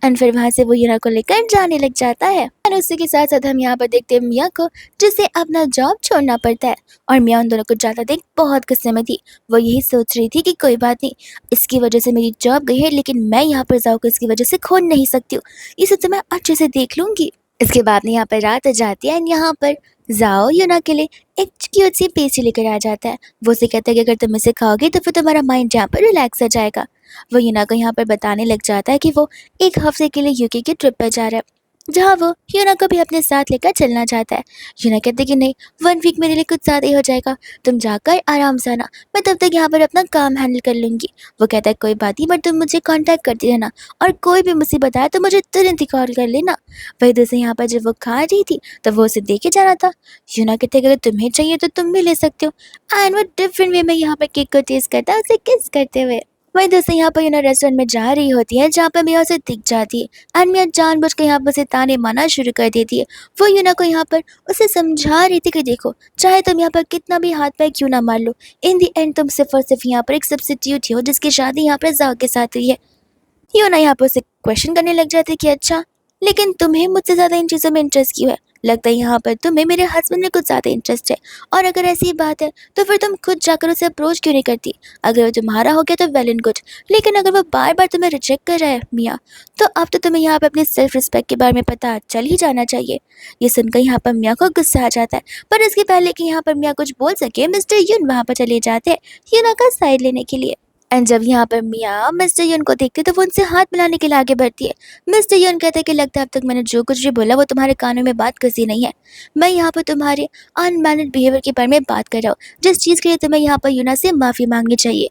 [SPEAKER 1] एंड फिर वहाँ से वो यूना को लेकर जाने लग जाता है। और उसी के साथ साथ हम यहाँ पर देखते हैं मिया को, जिसे अपना जॉब छोड़ना पड़ता है। और मिया उन दोनों को जाता देख बहुत गुस्से में थी। वो यही सोच रही थी कि कोई बात नहीं, इसकी वजह से मेरी जॉब गई है लेकिन मैं यहाँ पर जाओ को इसकी वजह से खो नहीं सकती हूँ, इसे तो मैं अच्छे से देख लूंगी। इसके बाद में यहाँ पर रात आ जाती है एंड यहाँ पर जाओ यूना के लिए एक क्यूट सी पेस्ट्री लेकर आ जाता है। वो उसे कहता है कि अगर तुम इसे खाओगे तो फिर तुम्हारा माइंड यहाँ पर रिलैक्स हो जाएगा। वो यूना को यहाँ पर बताने लग जाता है कि वो एक हफ्ते के लिए यूके की ट्रिप पर जा रहा है जहाँ वो यूना को भी अपने साथ लेकर चलना चाहता है। यूना कहते कि नहीं, 1 वीक मेरे लिए कुछ ज़्यादा ही हो जाएगा, तुम जाकर आराम से आना, मैं तब तक यहाँ पर अपना काम हैंडल कर लूँगी। वो कहता है कोई बात नहीं, बट तुम मुझे कांटेक्ट करती रहना और कोई भी मुसीबत आए तो मुझे तुरंत ही कॉल कर लेना। वही दूसरे यहाँ पर जब वो खा रही थी तो वो उसे देखे जा रहा था। यूना कहते अगर तुम्हें चाहिए तो तुम भी ले सकते हो। एंड वो डिफरेंट वे में यहाँ पर केक को टेस्ट करता है उसे किस करते हुए। वहीं दूसरे यहाँ पर यूना रेस्टोरेंट में जा रही होती है जहाँ पर मिया उसे दिख जाती है एंड मिया जानबूझकर यहाँ पर उसे ताने मारना शुरू कर देती है। वो यूना को यहाँ पर उसे समझा रही थी कि देखो, चाहे तुम यहाँ पर कितना भी हाथ पैर क्यों ना मार लो, इन दी एंड तुम सिर्फ और सिर्फ यहाँ पर एक सब्स्टिट्यूट हो जिसकी शादी यहाँ पर जाओ के साथ हुई है। यूना यहाँ पर उसे क्वेश्चन करने लग जाती है कि अच्छा, लेकिन तुम्हें मुझसे ज़्यादा इन चीज़ों में इंटरेस्ट क्यों है? लगता है यहाँ पर तुम्हें मेरे हस्बैंड में कुछ ज़्यादा इंटरेस्ट है, और अगर ऐसी बात है तो फिर तुम खुद जाकर उसे अप्रोच क्यों नहीं करती? अगर वो तुम्हारा हो गया तो वेल एंड गुड, लेकिन अगर वो बार बार तुम्हें रिजेक्ट कर रहा है मियाँ, तो अब तो तुम्हें यहाँ पर अपनी सेल्फ रिस्पेक्ट के बारे में पता चल ही जाना चाहिए। ये सुनकर यहाँ पर मियाँ को गुस्सा आ जाता है, पर इसके पहले कि यहाँ पर मियाँ कुछ बोल सके मिस्टर यून वहाँ पर चले जाते हैं यूना का साइड लेने के लिए। एंड जब यहाँ पर मियाँ मिस्टर यन को देखते तो वो उनसे हाथ मिलाने के लिए आगे बढ़ती है। मिस्टर यन कहते हैं कि लगता है अब तक मैंने जो कुछ भी बोला वो तुम्हारे कानों में बात घुसी नहीं है। मैं यहाँ पर तुम्हारे अनमैनर्ड बिहेवियर के बारे में बात कर रहा हूँ, जिस चीज़ के लिए तुम्हें यहाँ पर यूना से माफ़ी मांगनी चाहिए।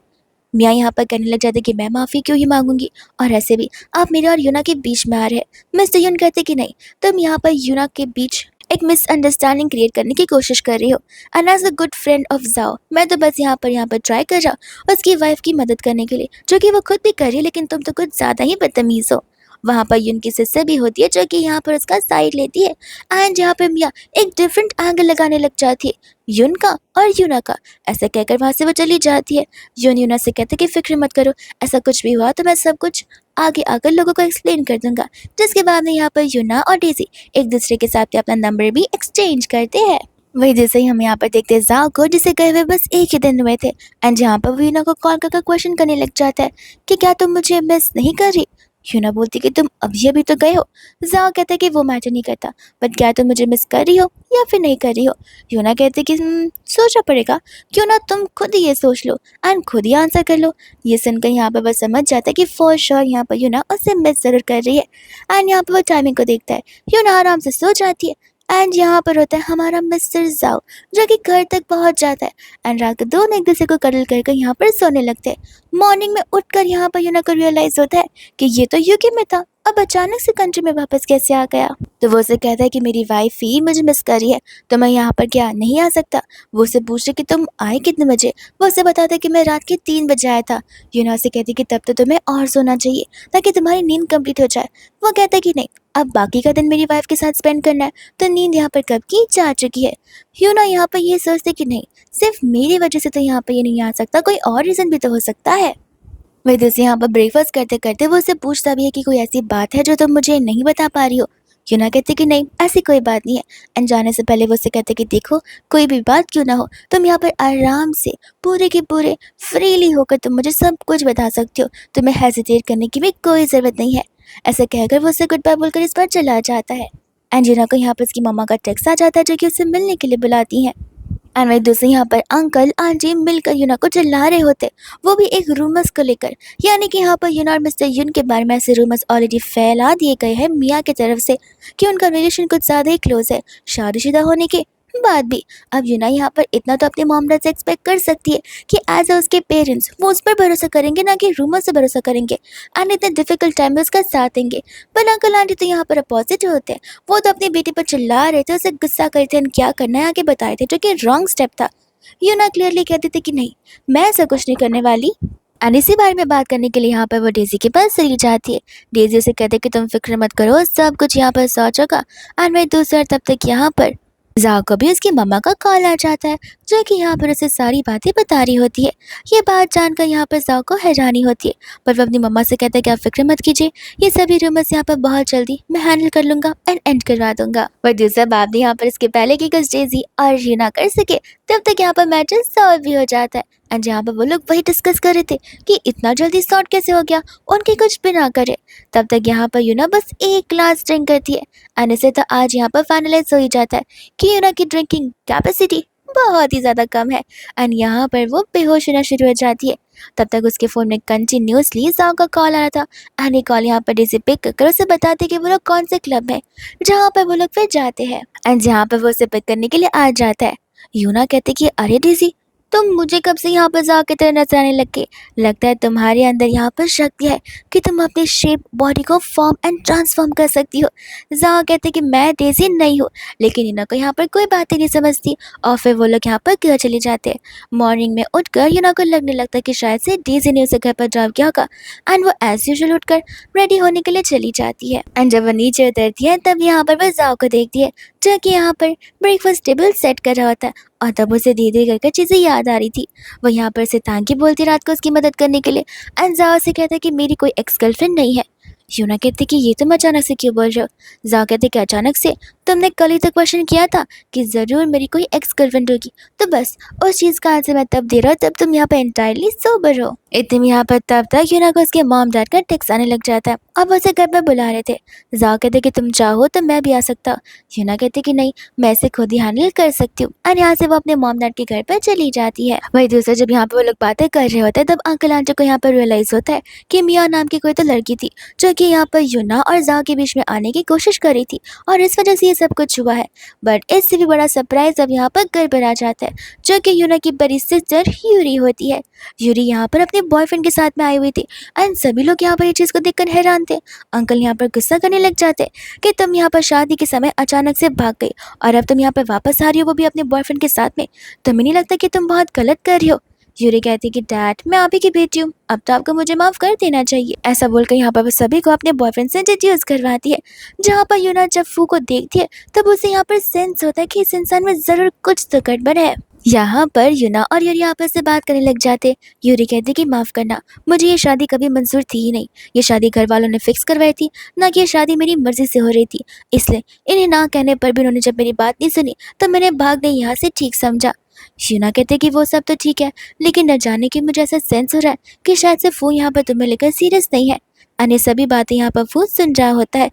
[SPEAKER 1] मियाँ यहाँ पर कहने लग जाते कि मैं माफ़ी क्यों ही मांगूंगी, और ऐसे भी आप मेरे और यूना के बीच में आ रहे हैं। मिस्टर यन कहते कि नहीं, तुम यहाँ पर यूना के बीच एक मिसअंडरस्टैंडिंग क्रिएट करने की कोशिश कर रही हो। And as a good friend ऑफ जाओ, मैं तो बस यहाँ पर ट्राई कर रहा उसकी वाइफ की मदद करने के लिए, जो कि वो खुद भी कर रही है, लेकिन तुम तो कुछ ज़्यादा ही बदतमीज़ हो। वहाँ पर यून की सिस्टर भी होती है जो कि यहाँ पर उसका साइड लेती है। एंड यहाँ पर मियाँ एक डिफरेंट एंगल लगाने लग जाती है यून का और यूना का। ऐसा कहकर वहाँ से वो चली जाती है। यून यूना से कहते कि फिक्र मत करो, ऐसा कुछ भी हुआ तो मैं सब कुछ आगे आकर लोगों को एक्सप्लेन कर दूंगा। जिसके बाद में यहाँ पर यूना और डेजी एक दूसरे के साथ अपना नंबर भी एक्सचेंज करते हैं। वही जैसे ही हम यहाँ पर देखते हैं जाओ को, जिसे गए हुए बस एक ही दिन हुए थे। एंड यहाँ पर वो यूना को कॉल कर क्वेश्चन करने लग जाता है कि क्या तुम मुझे मिस नहीं कर रही? यूना बोलती कि तुम अभी अभी तो गए हो। जाओ कहते हैं कि वो मैटर नहीं करता, बट क्या तुम मुझे मिस कर रही हो या फिर नहीं कर रही हो? यूना कहते कि सोचना पड़ेगा, क्यों ना तुम खुद ही ये सोच लो एंड खुद ही आंसर कर लो। ये सुनकर यहाँ पर बस समझ जाता है कि फॉर श्योर यहाँ पर यूना उससे मिस जरूर कर रही है। एंड यहाँ पर वो टाइमिंग को देखता है, यूना आराम से सो जाती है। एंड यहाँ पर होता है हमारा मिस्टर जाओ, जो कि घर तक पहुँच जाता है। एंड रात को दोनों एक दूसरे को कडल करके यहाँ पर सोने लगते हैं। मॉर्निंग में उठकर यहाँ पर यूना को रियलाइज होता है कि ये तो यूके में था, अब अचानक से कंट्री में वापस कैसे आ गया? तो वो उसे कहता है कि मेरी वाइफ ही मुझे मिस कर रही है, तो मैं यहाँ पर क्या नहीं आ सकता? वो उसे पूछे कि तुम आए कितने बजे? वो उसे बताता है कि मैं रात के 3 बजे आया था। यूना से कहती कि तब तो तुम्हें और सोना चाहिए ताकि तुम्हारी नींद कंप्लीट हो जाए। वो कहता है कि नहीं, अब बाकी का दिन मेरी वाइफ के साथ स्पेंड करना है, तो नींद यहाँ पर कब की जा चुकी है। यूना यहाँ पर ये सोचते कि नहीं, सिर्फ मेरी वजह से तो यहाँ पर ये नहीं आ सकता, कोई और रीज़न भी तो हो सकता है। वही दूसरी यहाँ पर ब्रेकफास्ट करते करते वो उससे पूछता भी है कि कोई ऐसी बात है जो तुम मुझे नहीं बता पा रही हो। यूना कहते कि नहीं, ऐसी कोई बात नहीं है। एंड जाने से पहले वो उससे कहते कि देखो, कोई भी बात क्यों ना हो, तुम यहाँ पर आराम से पूरे के पूरे फ्रीली होकर तुम मुझे सब कुछ बता सकती हो, तुम्हें हेजिटेट करने की भी कोई ज़रूरत नहीं है। ऐसा कहकर वो उससे गुड बाय बोलकर इस बार चला जाता है। एंड यूना को यहाँ पर उसकी मम्मा का टेक्स्ट आ जाता है जो कि उसे मिलने के लिए बुलाती हैं। एंड वही दूसरे यहाँ पर अंकल आंटी मिलकर यूना को चिल्ला रहे होते, वो भी एक रूमर्स को लेकर। यानी कि यहाँ पर यूना और मिस्टर यून के बारे में ऐसे रूमर्स ऑलरेडी फैला दिए गए हैं मिया की तरफ से कि उनका रिलेशन कुछ ज़्यादा ही क्लोज है शादीशुदा होने के बाद भी। अब यूना यहाँ पर इतना तो अपने मॉम डैड से एक्सपेक्ट कर सकती है कि एज अ उसके पेरेंट्स वो उस पर भरोसा करेंगे, ना कि रूमर से भरोसा करेंगे एंड इतने डिफिकल्ट टाइम में उसका साथ देंगे। पर अंकल आंटी तो यहाँ पर अपोजिट होते हैं, वो तो अपनी बेटी पर चिल्ला रहे थे, उसे गुस्सा करते हैं क्या करना है आगे बताए थे, जो कि रॉन्ग स्टेप था। यूना क्लियरली कहती थी कि नहीं, मैं ऐसा कुछ नहीं करने वाली। एंड इसी बारे में बात करने के लिए यहाँ पर वो डेजी के पास चली जाती है। डेजी उसे कहते कि तुम फिक्र मत करो, सब कुछ यहाँ पर सॉर्ट होगा। एंड वही दूसरा तब तक यहाँ पर जाओ को भी उसकी मम्मा का कॉल आ जाता है, जो कि यहाँ पर उसे सारी बातें बता रही होती है। ये बात जानकर यहाँ पर जाओ को हैरानी होती है, पर वो अपनी मम्मा से कहता है कि आप फिक्र मत कीजिए, ये सभी रूमर्स यहाँ पर बहुत जल्दी मैं हैंडल कर लूंगा एंड एंड करवा दूंगा। पर दूसरा बात भी यहाँ पर इसके पहले की कुछ डेजी और ये ना कर सके, तब तक यहाँ पर मैटर सॉल्व भी हो जाता है। एंड यहाँ पर वो लोग वही डिस्कस कर रहे थे कि इतना जल्दी सॉर्ट कैसे हो गया, उनके कुछ भी ना करे। तब तक यहाँ पर यूना बस एक ग्लास ड्रिंक करती है एंड इसे तो आज यहाँ पर फाइनलाइज हो ही जाता है कि यूना की ड्रिंकिंग कैपेसिटी बहुत ही ज़्यादा कम है एंड यहाँ पर वो बेहोश होना शुरू हो जाती है। तब तक उसके फ़ोन में कंटिन्यूसली जाओ का कॉल आ रहा था एंड ये कॉल यहाँ पर डेजी पिक कर उसे बताते कि वो लोग कौन से क्लब है जहाँ पर वो लोग फिर जाते हैं। एंड जहाँ पर वो उसे पिक करने के लिए आ जाता है, यूना कहते कि अरे डेजी, तुम मुझे कब से यहाँ पर जाओ की तरह नजर आने लग गए, लगता है तुम्हारे अंदर यहाँ पर शक्ति है कि तुम अपनी शेप बॉडी को फॉर्म एंड ट्रांसफॉर्म कर सकती हो। जाओ कहते कि मैं डेजी नहीं हूँ, लेकिन यूना को यहाँ पर कोई बात ही नहीं समझती और फिर वो लोग यहाँ पर घर चले जाते हैं। मॉर्निंग में उठकर यूना को लगने लगता है कि शायद से डेजी ने उसे घर पर ड्रॉप किया होगा एंड वो एज यूजुअल उठकर रेडी होने के लिए चली जाती है। एंड जब वो नीचे उतरती है तब यहाँ पर वह जाओ को देखती है, जो कि यहाँ पर ब्रेकफास्ट टेबल सेट कर रहा होता है और तब उसे धीरे धीरे करके चीज़ें याद आ रही थी। वो यहाँ पर से तांगी बोलती रात को उसकी मदद करने के लिए एंड जाओ से कहता है कि मेरी कोई एक्स गर्लफ्रेंड नहीं है। यूना कहती कि ये तुम अचानक से क्यों बोल रहे हो। जाओ कहते कि अचानक से, तुमने कल ही तक क्वेश्चन किया था कि ज़रूर मेरी कोई एक्स गर्लफ्रेंड होगी, तो बस उस चीज़ का आंसर मैं तब दे रहा हूँ तब तुम यहाँ पर एंटायरली सोबर हो। इतने में यहाँ पर तब तक यूना को उसके मॉम डैड का टेक्स्ट आने लग जाता है और वो उसे घर पर बुला रहे थे। जाओ कहते कि तुम चाहो तो मैं भी आ सकता। यूना कहती कि नहीं, मैं इसे खुद ही हैंडल कर सकती हूँ और यहाँ से वो अपने मॉम डैड के घर पर चली जाती है। वही दूसरा जब यहाँ पर वो लोग बातें कर रहे होते हैं तब अंकल आंटी को यहाँ पर रियलाइज होता है कि मिया नाम की कोई तो लड़की थी जो कि यहाँ पर यूना और जाओ के बीच में आने की कोशिश कर रही थी और इस वजह से ये सब कुछ हुआ है। बट इससे भी बड़ा सरप्राइज अब यहाँ पर घर पर आ जाता है, जो कि यूना की बड़ी सिस्टर यूरी होती है। यूरी यहाँ पर अपने बॉयफ्रेंड के साथ में आई हुई थी एंड सभी लोग यहाँ पर ये चीज़ को देखकर हैरान थे। अंकल यहाँ पर गुस्सा करने लग जाते कि तुम यहाँ पर शादी के समय अचानक से भाग गई और अब तुम यहाँ पर वापस आ रही हो, वो भी अपने बॉयफ्रेंड के साथ में। तुम्हें नहीं लगता कि तुम बहुत गलत कर रही हो। यूरी कहती कि डैड, मैं आप ही की बेटी हूँ, अब तो आपको मुझे माफ़ कर देना चाहिए। ऐसा बोलकर यहाँ पर वो सभी को अपने बॉयफ्रेंड से इंट्रोड्यूस करवाती है। जहाँ पर यूना जब फू को देखती है तब उसे यहाँ पर सेंस होता है कि इस इंसान में ज़रूर कुछ तो गड़बड़ है। यहाँ पर यूना और यूरी आपस से बात करने लग जाते। यूरी कहती कि माफ़ करना, मुझे ये शादी कभी मंजूर थी ही नहीं। ये शादी घर वालों ने फिक्स करवाई थी, ना कि ये शादी मेरी मर्जी से हो रही थी। इसलिए इन्हें ना कहने पर भी उन्होंने जब मेरी बात नहीं सुनी तो मैंने भागने यहाँ से ठीक समझा। यूना कहते कि वो सब तो ठीक है, लेकिन न जाने कि मुझे ऐसा सेंस हो रहा है कि शायद से फू यहाँ पर तुम्हें लेकर सीरियस नहीं है। अन्य सभी बातें यहाँ पर फू सुन रहा होता है।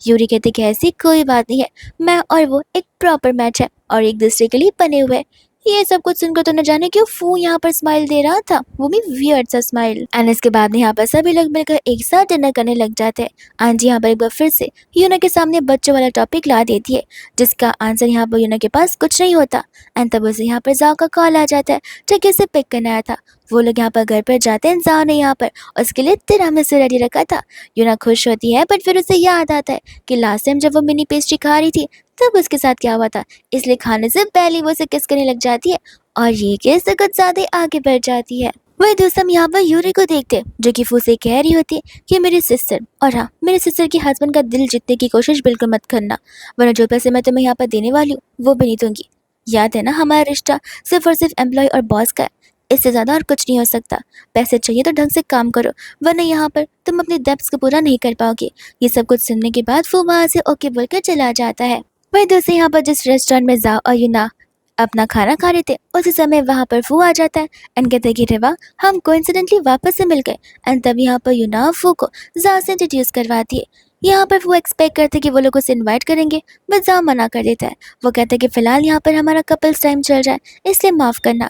[SPEAKER 1] यूरी कहते कि ऐसी कोई बात नहीं है, मैं और वो एक प्रॉपर मैच है और एक दूसरे के लिए बने हुए हैं। ये सब कुछ सुनकर तो न जाने क्यों फू यहाँ पर स्माइल दे रहा था, वो भी वियर्ड सा स्माइल। एंड इसके बाद यहाँ पर सभी लोग मिलकर एक साथ डिनर करने लग जाते हैं। आंटी यहाँ पर एक बार फिर से यूना के सामने बच्चों वाला टॉपिक ला देती है, जिसका आंसर यहाँ पर यूना के पास कुछ नहीं होता। एंड तब उसे यहाँ पर जाओ का कॉल आ जाता है, जो कि उसे पिक करने आया था। वो लोग यहाँ पर घर पर जाते हैं। जाओ ने यहाँ पर उसके लिए तिरामिसू रेडी रखा था। यूना खुश होती है, बट फिर उसे याद आता है कि लास्ट टाइम जब वो मिनी पेस्ट्री खा रही थी तब उसके साथ क्या हुआ था, इसलिए खाने से पहले वो उसे किस करने लग जाती है और ये केस तो कुछ ज्यादा आगे बढ़ जाती है। वही दोस्त हम यहाँ पर यूरी को देखते हैं, जो कि फू से कह रही होती है कि मेरी सिस्टर, और हाँ, मेरे सिस्टर के हस्बैंड का दिल जीतने की कोशिश बिल्कुल मत करना, वरना जो पैसे मैं तुम्हें यहाँ पर देने वाली हूँ वो भी नहीं दूंगी। याद है ना, हमारा रिश्ता सिर्फ और सिर्फ एम्प्लॉय और बॉस का है, इससे ज़्यादा और कुछ नहीं हो सकता। पैसे चाहिए तो ढंग से काम करो, वरना यहाँ पर तुम अपने डेब्ट्स को पूरा नहीं कर पाओगे। ये सब कुछ सुनने के बाद वो वहाँ से ओके बोलकर चला जाता है। वही दोस्तों यहाँ पर जिस रेस्टोरेंट में जाओ और यूना अपना खाना खा रहे थे उसी समय वहाँ पर फू आ जाता है एंड कहते हैं कि रेवा, हम कोइंसिडेंटली वापस से मिल गए। एंड तब यहाँ पर यूना फू को जाओ से इंट्रोड्यूस करवाती है। यहाँ पर वो एक्सपेक्ट करते कि वो लोग उसे इनवाइट करेंगे, बट जाओ मना कर देता है। वो कहता है कि फ़िलहाल यहाँ पर हमारा कपल्स टाइम चल रहा है, इसलिए माफ़ करना।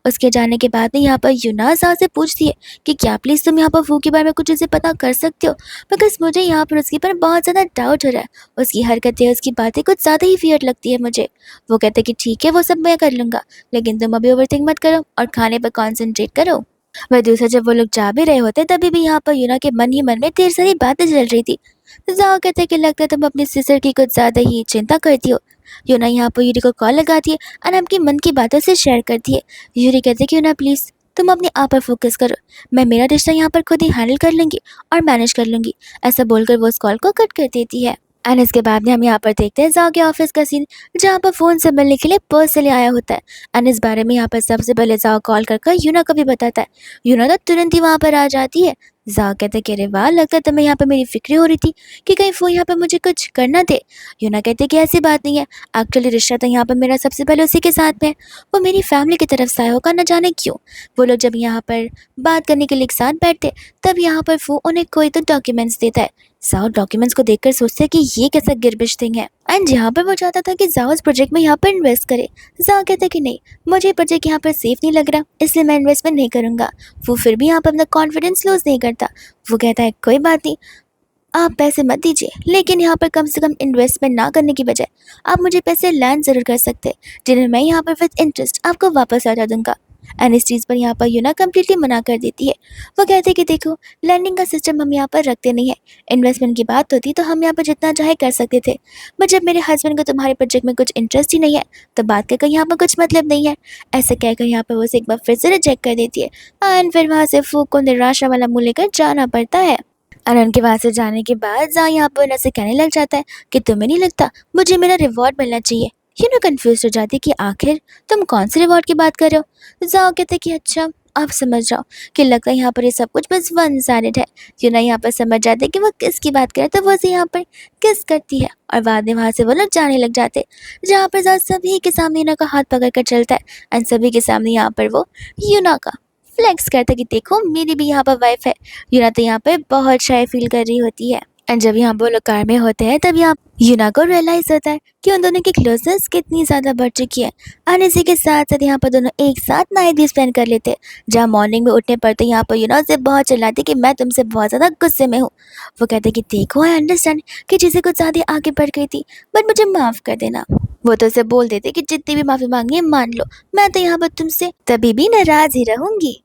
[SPEAKER 1] उसके जाने के बाद में यहाँ पर यूना ज़ाओ से पूछती है कि क्या प्लीज़ तुम यहाँ पर वो के बारे में कुछ चीज़ें पता कर सकते हो? बिकॉज़ मुझे यहाँ पर उसके ऊपर बहुत ज़्यादा डाउट हो रहा है। उसकी हरकतें, उसकी बातें कुछ ज़्यादा ही वियर्ड लगती है मुझे। वो कहते हैं कि ठीक है, वो सब मैं कर लूँगा, लेकिन तुम अभी ओवरथिंक मत करो और खाने पर कॉन्संट्रेट करो। वह दूसरा जब वो लोग जा भी रहे होते तभी भी यहाँ पर यूना के मन ही मन में ढेर सारी बातें चल रही थी। जाओ कहते हैं कि लगता है तुम अपनी सिस्टर की कुछ ज़्यादा ही चिंता करती हो। यूना यहाँ पर यूरी को कॉल लगाती है और अपनी मन की बातों से शेयर करती है। यूरी कहती है कि यूना प्लीज़ तुम अपने आप पर फोकस करो, मैं मेरा रिश्ता यहाँ पर खुद ही हैंडल कर लूँगी और मैनेज कर लूँगी। ऐसा बोलकर वो उस कॉल को कट कर देती है। एंड इसके बाद में हम यहाँ पर देखते हैं जाओ के ऑफिस का सीन, जहाँ पर फ़ोन से मिलने के लिए पर्सनली आया होता है। एंड इस बारे में यहाँ पर सबसे पहले जाओ कॉल कर यूना को भी बताता है। यूना तो तुरंत ही वहाँ पर आ जाती है। जाओ कहते कि अरे वाह, लगता है तुम्हें यहाँ पर मेरी फिक्र हो रही थी कि कहीं वो यहाँ पर मुझे कुछ करना दे। यूना कहते कि ऐसी बात नहीं है, एक्चुअली रिश्ता तो यहाँ पर मेरा सबसे पहले उसी के साथ में है। वो मेरी फैमिली की तरफ से आया होगा, न जाने क्यों। वो लोग जब यहाँ पर बात करने के लिए एक साथ बैठते तब यहाँ पर वो उन्हें कोई तो डॉक्यूमेंट्स देता है। जाओ डॉक्यूमेंट्स को देखकर सोचते हैं कि ये कैसा गिरबिश थिंग है। एंड यहाँ पर वो चाहता था कि जाओ इस प्रोजेक्ट में यहाँ पर इन्वेस्ट करे। जाओ कहता है कि नहीं, मुझे प्रोजेक्ट यहाँ पर सेफ नहीं लग रहा, इसलिए मैं इन्वेस्टमेंट नहीं करूँगा। वो फिर भी यहाँ पर अपना कॉन्फिडेंस लूज नहीं करता। वो कहता है कोई बात नहीं, आप पैसे मत दीजिए, लेकिन यहाँ पर कम से कम इन्वेस्टमेंट ना करने की बजाय आप मुझे पैसे लैंड ज़रूर कर सकते हैं, जिन्हें मैं यहाँ पर विद इंटरेस्ट आपको वापस लौटा दूंगा। एंड इस चीज़ पर यहाँ पर यूना कम्प्लीटली मना कर देती है। वो कहते हैं कि देखो, लैंडिंग का सिस्टम हम यहाँ पर रखते नहीं है। इन्वेस्टमेंट की बात होती तो हम यहाँ पर जितना चाहे कर सकते थे, बट जब मेरे हस्बैंड को तुम्हारे प्रोजेक्ट में कुछ इंटरेस्ट ही नहीं है तो बात का यहाँ पर कुछ मतलब नहीं है। ऐसे कहकर यहाँ पर वो उसे एक बार फिर से रिजेक्ट कर देती है। एंड फिर वहाँ से फूक को निराशा वाला मुँह लेकर जाना पड़ता है। अनन के वहाँ से जाने के बाद ज़ा यहाँ पर उन्हें से कहने लग जाता है कि तुम्हें नहीं लगता मुझे मेरा रिवॉर्ड मिलना चाहिए। यूनो कंफ्यूज हो जाती है कि आखिर तुम कौन से रिवॉर्ड की बात कर रहे हो। ज़ाओ कहते कि अच्छा, आप समझ जाओ कि लगता है यहाँ पर ये सब कुछ बस वन साइडेड है। यूना यहाँ पर समझ जाते कि वो किसकी बात करे तो वो उसे यहाँ पर किस करती है और बाद में वहाँ से वो लोग जाने लग जाते, जहाँ पर ज़ा सभी के सामने यूना का हाथ पकड़ कर चलता है। एंड सभी के सामने यहाँ पर वो यूना का फ्लेक्स करता है कि देखो मेरी भी यहाँ पर वाइफ है। यूना तो यहाँ पे बहुत शाय फील कर रही होती है। एंड जब यहाँ वो लोग कार में होते हैं तब यहाँ यूना को रियलाइज होता है कि उन दोनों की क्लोजनेस कितनी ज़्यादा बढ़ चुकी है। और इसी के साथ साथ यहाँ पर दोनों एक साथ नाइट भी स्पेंड कर लेते हैं, जहाँ मॉर्निंग में उठने पर तो यहाँ पर यूना से बहुत चिल्लाती कि मैं तुमसे बहुत ज़्यादा गुस्से में हूँ। वो कहते कि देखो, आई अंडरस्टैंड कि चीज़ें कुछ ज़्यादा आगे बढ़ गई थी, बट मुझे माफ़ कर देना। वो तो उसे बोल देते कि जितनी भी माफ़ी मांगनी है मान लो, मैं तो यहाँ पर तुमसे तभी भी नाराज़ ही रहूँगी।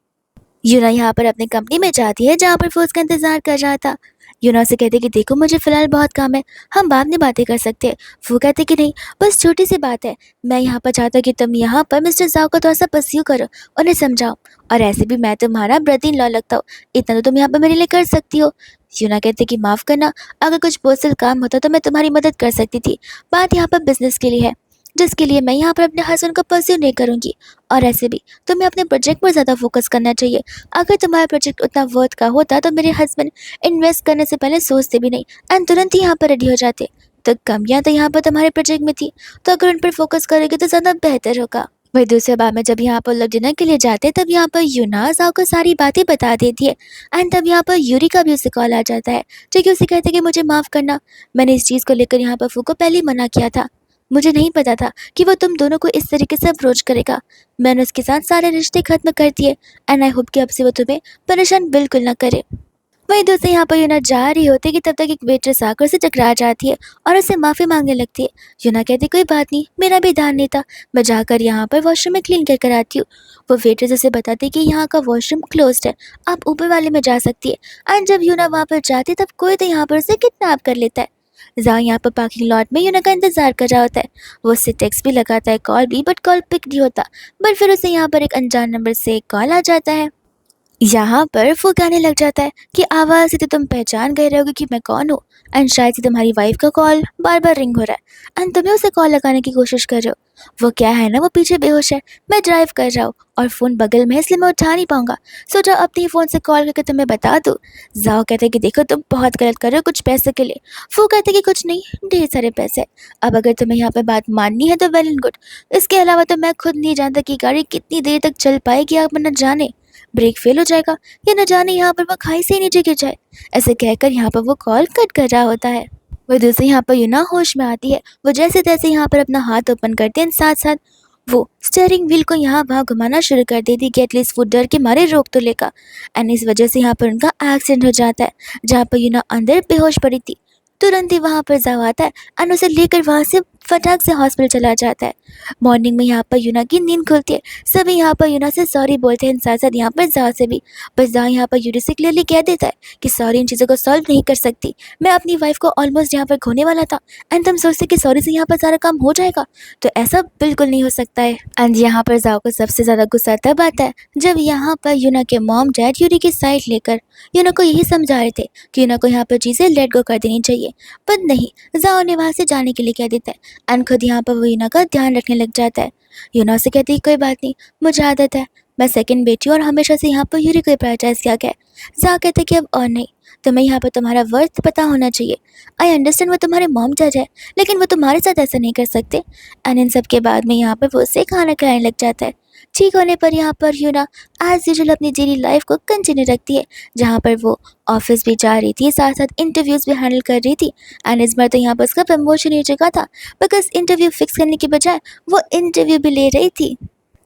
[SPEAKER 1] यूना यहाँ पर अपनी कंपनी में जाती है, जहाँ पर वो उसका इंतजार कर रहा था। यूना से कहते कि देखो मुझे फ़िलहाल बहुत काम है, हम बाद में बातें कर सकते हैं। वो कहते कि नहीं, बस छोटी सी बात है। मैं यहाँ पर चाहता हूँ कि तुम यहाँ पर मिस्टर ज़ाओ को थोड़ा सा परस्यू करो, उन्हें समझाओ, और ऐसे भी मैं तुम्हारा ब्रदर इन लॉ लगता हूँ, इतना तो तुम यहाँ पर मेरे लिए कर सकती हो। यूना कहते कि माफ़ करना, अगर कुछ पर्सनल काम होता तो मैं तुम्हारी मदद कर सकती थी। बात यहाँ पर बिजनेस के लिए है, जिसके लिए मैं यहाँ पर अपने हस्बैंड को परस्यू नहीं करूँगी। और ऐसे भी तुम्हें अपने प्रोजेक्ट पर ज़्यादा फोकस करना चाहिए। अगर तुम्हारा प्रोजेक्ट उतना वर्थ का होता तो मेरे हस्बैंड इन्वेस्ट करने से पहले सोचते भी नहीं एंड तुरंत ही यहाँ पर रेडी हो जाते। तो कमियाँ तो यहाँ पर तुम्हारे प्रोजेक्ट में थी, तो अगर उन पर फोकस करोगे तो ज़्यादा बेहतर होगा। वही दूसरे बार में जब यहाँ पर लोग डिनर के लिए जाते हैं तब यहाँ पर यूना ज़ाओ को सारी बातें बता देती है। एंड तब यहाँ पर यूरी का भी उसे कॉल आ जाता है, जो कि उसे कहते हैं कि मुझे माफ़ करना, मैंने इस चीज़ को लेकर यहाँ पर फू को पहले ही मना किया था। मुझे नहीं पता था कि वो तुम दोनों को इस तरीके से अप्रोच करेगा। मैंने उसके साथ सारे रिश्ते खत्म कर दिए एंड आई होप कि अब से वो तुम्हें परेशान बिल्कुल ना करे। वहीं दूसरे यहाँ पर यूना जा रही होती है कि तब तक एक वेट्रेस आकर से टकरा जाती है और उससे माफ़ी मांगने लगती है। यूना कहती कोई बात नहीं, मेरा भी ध्यान नहीं था, मैं जाकर यहाँ पर वॉशरूम में क्लीन कर कर आती हूँ। वो वेट्रेस उसे बताती है कि यहाँ का वॉशरूम क्लोज्ड है, आप ऊपर वाले में जा सकती है। एंड जब यूना वहाँ पर जाती है तब कोई तो यहाँ पर उसे किडनैप कर लेता है। ज़ा यहाँ पर पार्किंग लॉट में यूना का इंतजार कर रहा होता है। वो उससे टेक्स्ट भी लगाता है, कॉल भी, बट कॉल पिक नहीं होता। बट फिर उसे यहाँ पर एक अनजान नंबर से एक कॉल आ जाता है। यहाँ पर वो कहने लग जाता है कि आवाज़ से तो तुम पहचान गए रहोगे कि मैं कौन हूँ, एंड शायद से तुम्हारी वाइफ का कॉल बार बार रिंग हो रहा है एंड तुम्हें उसे कॉल लगाने की कोशिश कर रहे हो। वो क्या है ना, वो पीछे बेहोश है, मैं ड्राइव कर रहा हूँ और फ़ोन बगल में है, इसलिए मैं उठा नहीं पाऊंगा। सोचा अपने ही फ़ोन से कॉल करके तुम्हें बता दूँ। जाओ कहते कि देखो तुम बहुत गलत कर रहे हो कुछ पैसे के लिए। वो कहते कि कुछ नहीं, ढेर सारे पैसे। अब अगर तुम्हें यहाँ पर बात माननी है तो वेल एंड गुड, इसके अलावा तो मैं खुद नहीं जानता कि गाड़ी कितनी देर तक चल पाएगी, आप न जाने। ब्रेक फेल हो जाएगा या न जाने यहाँ पर वो खाई से ही नीचे गिर जाए। ऐसे कहकर यहाँ पर वो कॉल कट कर रहा होता है। वो दूसरी यहाँ पर यूना होश में आती है। वो जैसे तैसे यहाँ पर अपना हाथ ओपन करते हैं, साथ साथ वो स्टीयरिंग व्हील को यहाँ वहाँ घुमाना शुरू कर देती कि एटलीस्ट वो डर के मारे रोक तो लेगा। एंड इस वजह से यहाँ पर उनका एक्सीडेंट हो जाता है, जहाँ पर यूना अंदर बेहोश पड़ी थी। तुरंत ही वहाँ पर जाओ आता है एंड उसे लेकर वहाँ से फटाक से हॉस्पिटल चला जाता है। मॉर्निंग में यहाँ पर यूना की नींद खुलती है। सभी यहाँ पर यूना से सॉरी बोलते हैं, साथ साथ यहाँ पर जा से भी। बस जा यहाँ पर यूना से क्लियरली कह देता है कि सॉरी इन चीज़ों को सॉल्व नहीं कर सकती, मैं अपनी वाइफ को ऑलमोस्ट यहाँ पर खोने वाला था एंड तुम सोचते कि सॉरी से यहाँ पर सारा काम हो जाएगा, तो ऐसा बिल्कुल नहीं हो सकता है। एंड यहाँ पर जाओ को सबसे ज़्यादा गुस्सा तब आता है जब यहाँ पर यूना के मॉम डैड यूरी की साइड लेकर यूना को यही समझा रहे थे कि यूना को यहाँ पर चीज़ें लेट गो कर देनी चाहिए, पर नहीं, जाओ ने वहाँ से जाने के लिए कह देता है एंड खुद यहाँ पर वो यूना का ध्यान रखने लग जाता है। यूना से कहती है कोई बात नहीं, मुझे आदत है, मैं सेकंड बेटी हूँ और हमेशा से यहाँ पर यूरी को प्रायोरिटाइज किया गया है। जा कहते कि अब और नहीं, तुम्हें यहाँ पर तुम्हारा वर्थ पता होना चाहिए। आई अंडरस्टैंड वो तुम्हारे मॉम जज है, लेकिन वो तुम्हारे साथ ऐसा नहीं कर सकते। एंड इन सब के बाद में यहाँ पर वो उससे खाना खिलाने लग जाता है। ठीक होने पर यहाँ पर यूना एज यूजुअल अपनी डेली लाइफ को कंटिन्यू रखती है, जहाँ पर वो ऑफिस भी जा रही थी, साथ साथ इंटरव्यूज़ भी हैंडल कर रही थी। एंड इस बार तो यहाँ पर उसका प्रमोशन हो चुका था, बिकॉज इंटरव्यू फिक्स करने के बजाय वो इंटरव्यू भी ले रही थी।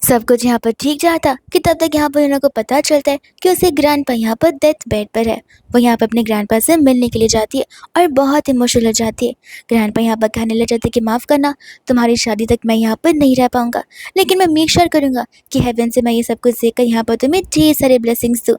[SPEAKER 1] सब कुछ यहाँ पर ठीक जाता कि तब तक यहाँ पर यूना को पता चलता है कि उसे ग्रैंडपा यहाँ पर डेथ बेड पर है। वो यहाँ पर अपने ग्रैंडपा से मिलने के लिए जाती है और बहुत इमोशनल हो जाती है। ग्रैंडपा यहाँ पर कहने लग जाते कि माफ़ करना, तुम्हारी शादी तक मैं यहाँ पर नहीं रह पाऊँगा, लेकिन मैं मेक श्योर करूँगा कि हेवन से मैं ये सब कुछ देखकर यहाँ पर तुम्हें ढेर सारे ब्लेसिंग्स दूँ।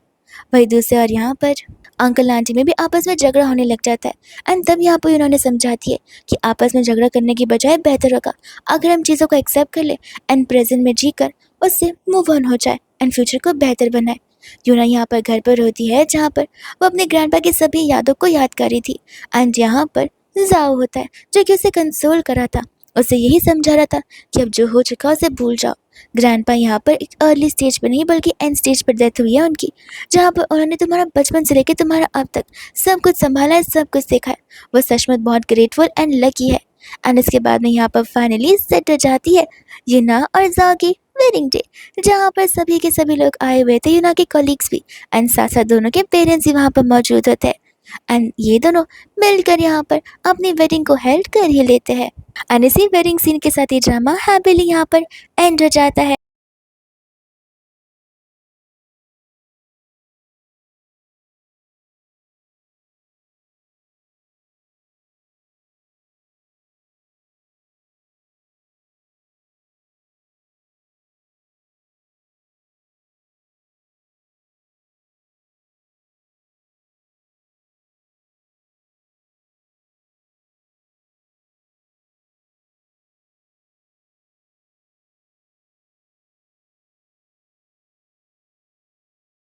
[SPEAKER 1] वही दूसरे और यहाँ पर अंकल आंटी में भी आपस में झगड़ा होने लग जाता है एंड तब यहाँ पर उन्होंने समझाती है कि आपस में झगड़ा करने की बजाय बेहतर होगा अगर हम चीज़ों को एक्सेप्ट कर ले एंड प्रेजेंट में जीकर उससे मूव ऑन हो जाए एंड फ्यूचर को बेहतर बनाए। यूना यहाँ पर घर पर होती है, जहाँ पर वो अपने ग्रैंडपा की सभी यादों को याद कर रही थी। एंड यहाँ पर जाओ होता है जो कि उसे कंसोल करा था, उसे यही समझा रहा था कि अब जो हो चुका उसे भूल जाओ। ग्रैंडपा यहाँ पर एक अर्ली स्टेज पर नहीं बल्कि एंड स्टेज पर डेथ हुई है उनकी, जहाँ पर उन्होंने तुम्हारा बचपन से लेकर तुम्हारा अब तक सब कुछ संभाला है, सब कुछ देखा है। वो सचमुच बहुत ग्रेटफुल एंड लकी है। एंड इसके बाद में यहाँ पर फाइनली सेट हो जाती है यूना और जाओ की वेडिंग डे, जहाँ पर सभी के सभी लोग आए हुए थे, यूना के कॉलीग्स भी एंड साथ साथ दोनों के पेरेंट्स भी वहाँ पर मौजूद होते हैं। एंड ये दोनों मिलकर यहाँ पर अपनी वेडिंग को हेल्ड कर ही लेते हैं। एंड इसी वेडिंग सीन के साथ ये ड्रामा हैप्पीली यहाँ पर एंड हो जाता है।